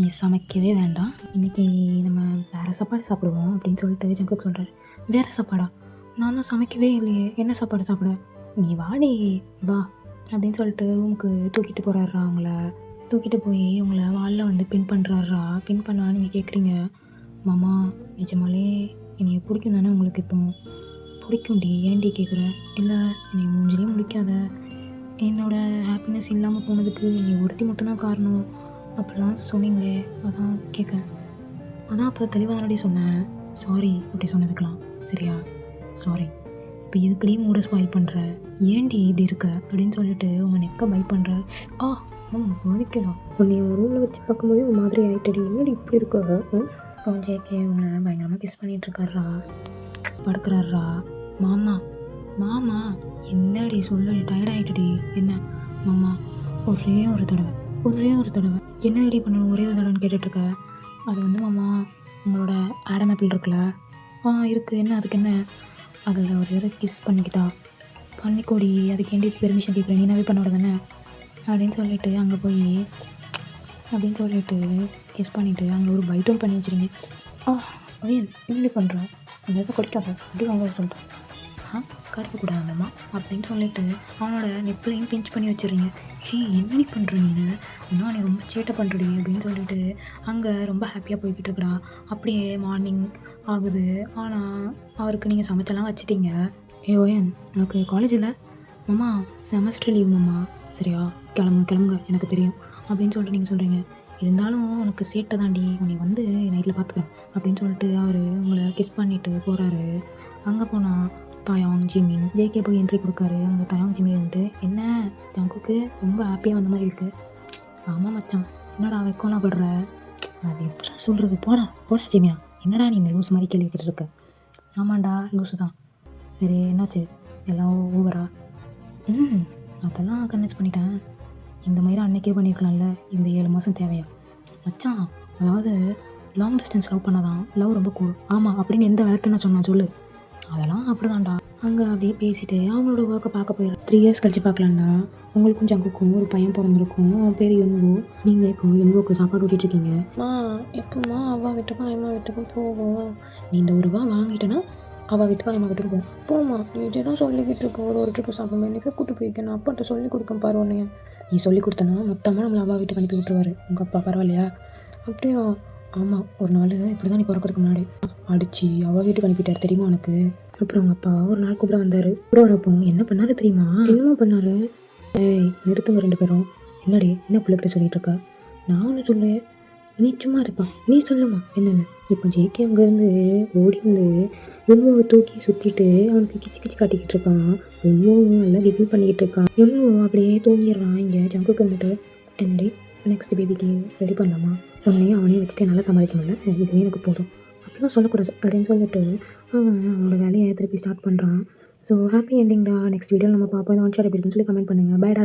நீ சமைக்கவே வேண்டாம், இன்றைக்கி நம்ம வேறு சாப்பாடு சாப்பிடுவோம் அப்படின்னு சொல்லிட்டு ஜங்குக்கு சொல்கிறாரு. வேறு சாப்பாடா? நான் தான் சமைக்கவே இல்லையே, என்ன சாப்பாடு சாப்பிட? நீ வாடி, வா அப்படின்னு சொல்லிட்டு ரூமுக்கு தூக்கிட்டு போகிறாரா. அவங்கள தூக்கிட்டு போய் உங்களை வாலில் வந்து பின் பண்ணுறாரா. பின் பண்ணா நீங்கள் கேட்குறீங்க, மாமா நிஜமாலே என்னைய பிடிக்கும் தானே உங்களுக்கு? இப்போ பிடிக்கும்டி, ஏன்டி கேட்குற? இல்லை, என்னை மூஞ்சிலே முடிக்காத, என்னோடய ஹாப்பினஸ் இல்லாமல் போனதுக்கு நீ ஒருத்தி மட்டும்தான் காரணம் அப்படிலாம் சொன்னீங்களே, அதான் கேட்குறேன். அதான் அப்போ தெளிவாக தானடி சொன்னேன், சாரி அப்படி சொன்னதுக்கெலாம், சரியா? சாரி. இப்போ இதுக்கடி மூட ஸ்பாயில் பண்ணுற, ஏன்டி இப்படி இருக்க அப்படின்னு சொல்லிட்டு உங்கள் நெக்கை பைட் பண்ணுற. பாதிக்கலாம், உன்னை ஒரு ரூமில் வச்சு பார்க்கும்போதே ஒரு மாதிரி ஆகிட்டடி, என்னடி இப்படி இருக்க? ஜேகே உங்களை பயங்கரமாக கிஸ் பண்ணிகிட்ருக்காரா. படுக்கிறாரா. மாமா மாமா என்னடி சொல்லடி, டயர்டாயிட்டடி. என்ன மாமா, ஒரே ஒரு தடவை என்ன ரெடி பண்ணணும், ஒரே ஒரு தடவைன்னு கேட்டுட்ருக்க. அது வந்து மாமா, உங்களோட ஆடம் ஆப்பிள் இருக்குல்ல, இருக்குது, என்ன அதுக்கு என்ன, அதில் ஒரு கிஸ் பண்ணிக்கிட்டா. பண்ணிக்கோடி, அதுக்கு ஏன்டி பெர்மிஷன் கேட்குறேன், நீனாவே பண்ணோட தானே அப்படின்னு சொல்லிட்டு அங்கே போய் அப்படின்னு சொல்லிட்டு கிஸ் பண்ணிவிட்டு அங்கே ஒரு பைட்டும் பண்ணி வச்சுருங்க. ஏன் என்னடி பண்ணுறேன், அந்த இடத்த குடிக்காத அப்படி வாங்க சொல்லிட்டேன். கடிக்கக்கூடாதும்மா அப்படின்னு சொல்லிட்டு அவனோட நெப்பிலையும் பிஞ்ச் பண்ணி வச்சிடுறீங்க. என்னடி பண்ணுற நீ, இன்னும் நீ ரொம்ப சேட்டை பண்ணுறடி அப்படின்னு சொல்லிட்டு அங்கே ரொம்ப ஹாப்பியாக போய்கிட்டு இருக்கடா. அப்படியே மார்னிங் ஆகுது. ஆனால் அவருக்கு நீங்கள் சமைச்செல்லாம் வச்சுட்டீங்க. ஓயன், உனக்கு காலேஜ் இல்லை மாமா, செமஸ்டர் லீவ் மாமா, சரியா, கிளம்புங்க எனக்கு தெரியும் அப்படின்னு சொல்லிட்டு நீங்கள் சொல்கிறீங்க. இருந்தாலும் உனக்கு சேட்டை தாண்டி, உன்னை வந்து நைட்டில் பார்த்துக்கிறேன் அப்படின்னு சொல்லிட்டு அவர் உங்களை கிஸ் பண்ணிவிட்டு போகிறாரு. அங்கே போனால் தாயாங் ஜிமின் ஜேகே போய் என்ட்ரி கொடுக்காரு. அங்கே தாயாங் ஜிமின் வந்துட்டு, என்ன ஜங்குக்கு ரொம்ப ஹாப்பியாக வந்த மாதிரி இருக்குது. ஆமாம் மச்சான், என்னடா வெக்கம்லாம் படுற, அது எப்படிலாம் சொல்கிறது, போடா ஜிமியா, என்னடா நீ இந்த லூஸ் மாதிரி கேள்வி கேட்டுருக்க. ஆமாண்டா லூஸு தான். சரி என்னாச்சு, எல்லாம் ஓவரா? அதெல்லாம் கன்வின்ஸ் பண்ணிட்டேன். இந்த மாதிரி அன்னைக்கே பண்ணியிருக்கலாம்ல, இந்த 7 மாதம் தேவையா மச்சான்? அதாவது லாங் டிஸ்டன்ஸ் லவ் பண்ணாதான் லவ் ரொம்ப கூடும். ஆமாம் அப்படின்னு எந்த விளக்குன்னு சொன்னான் சொல்லு. அதெல்லாம் அப்படிதான்டா. அங்கே அப்படியே பேசிட்டு அவங்களோட ஒர்க்கை பார்க்க போயிடும். 3 இயர்ஸ் கழிச்சு பார்க்கலாம்டா. உங்களுக்கும் ஜங்குக்கும் ஒரு பையன் பிறந்திருக்கும். அவன் பேர் யுன்வோ. நீங்கள் இப்போ யுன்வோக்கு சாப்பாடு ஊட்டிகிட்ருக்கீங்க. எப்போம்மா அவா வீட்டுக்கும் அம்மா வீட்டுக்கும் போவோம். நீ இந்த ஒரு ரூபா வாங்கிட்டேன்னா அவள் வீட்டுக்கும் அம்மா வீட்டுக்கும் போமா. நீ இதெல்லாம் சொல்லிக்கிட்டு இருக்க, ஒரு ட்ரிப்பு சாப்பிடும்போது எனக்கு கூப்பிட்டு போயிருக்கேன். நான் அப்பாட்ட சொல்லி கொடுக்க பாரு உன்னைய. நீ சொல்லி கொடுத்தனா மொத்தமாக நம்மளை அவா வீட்டுக்கு அனுப்பி விட்டுருவாரு உங்கள் அப்பா. பரவாயில்லையா? அப்படியா? ஆமாம், ஒரு நாள் இப்படி தான் நீ பிறக்கிறதுக்கு முன்னாடி அடித்து அவள் வீட்டுக்கு அனுப்பிட்டார் தெரியுமா உனக்கு. அப்புறம் அவங்க அப்பா ஒரு நாள் கூப்பிட வந்தார். கூட வரப்போ என்ன பண்ணாரு தெரியுமா? என்னமா பண்ணாரு? நிறுத்துங்க 2 பேரும். என்னடி என்ன பிள்ளைகிட்ட சொல்லிட்டு இருக்கா? நான் ஒன்று சொல்லு, நீ சும்மா இருப்பா, நீ சொல்லுமா என்னென்னு. இப்போ ஜேகே அங்கேருந்து ஓடி வந்து யுன்வோவை தூக்கி சுற்றிட்டு அவனுக்கு கிச்சு காட்டிக்கிட்டு இருக்கான். யுன்வோவும் நல்லா கிகிள் பண்ணிக்கிட்டு இருக்கான். யுன்வோ அப்படியே தூங்கிடுறான். இங்கே ஜங்குக்கு வந்துட்டு, என்னடி நெக்ஸ்ட் பேபிக்கு ரெடி பண்ணலாமா? உன்னையும் அவனையும் வச்சுட்டு நல்லா சமாளிக்க முடியல, இதுவே எனக்கு போதும் அப்படிலாம் சொல்லக்கூடாது அப்படின்னு சொல்லிட்டு அவனோட வேலையை திருப்பி ஸ்டார்ட் பண்ணுறான். So happy எண்டிங்டா. நெக்ஸ்ட் வீடியோவில் நம்ம பார்ப்போம். இந்த ஒன் ஷாட் எப்படி இருக்குன்னு சொல்லி கமெண்ட் பண்ணுங்கள். பை டா.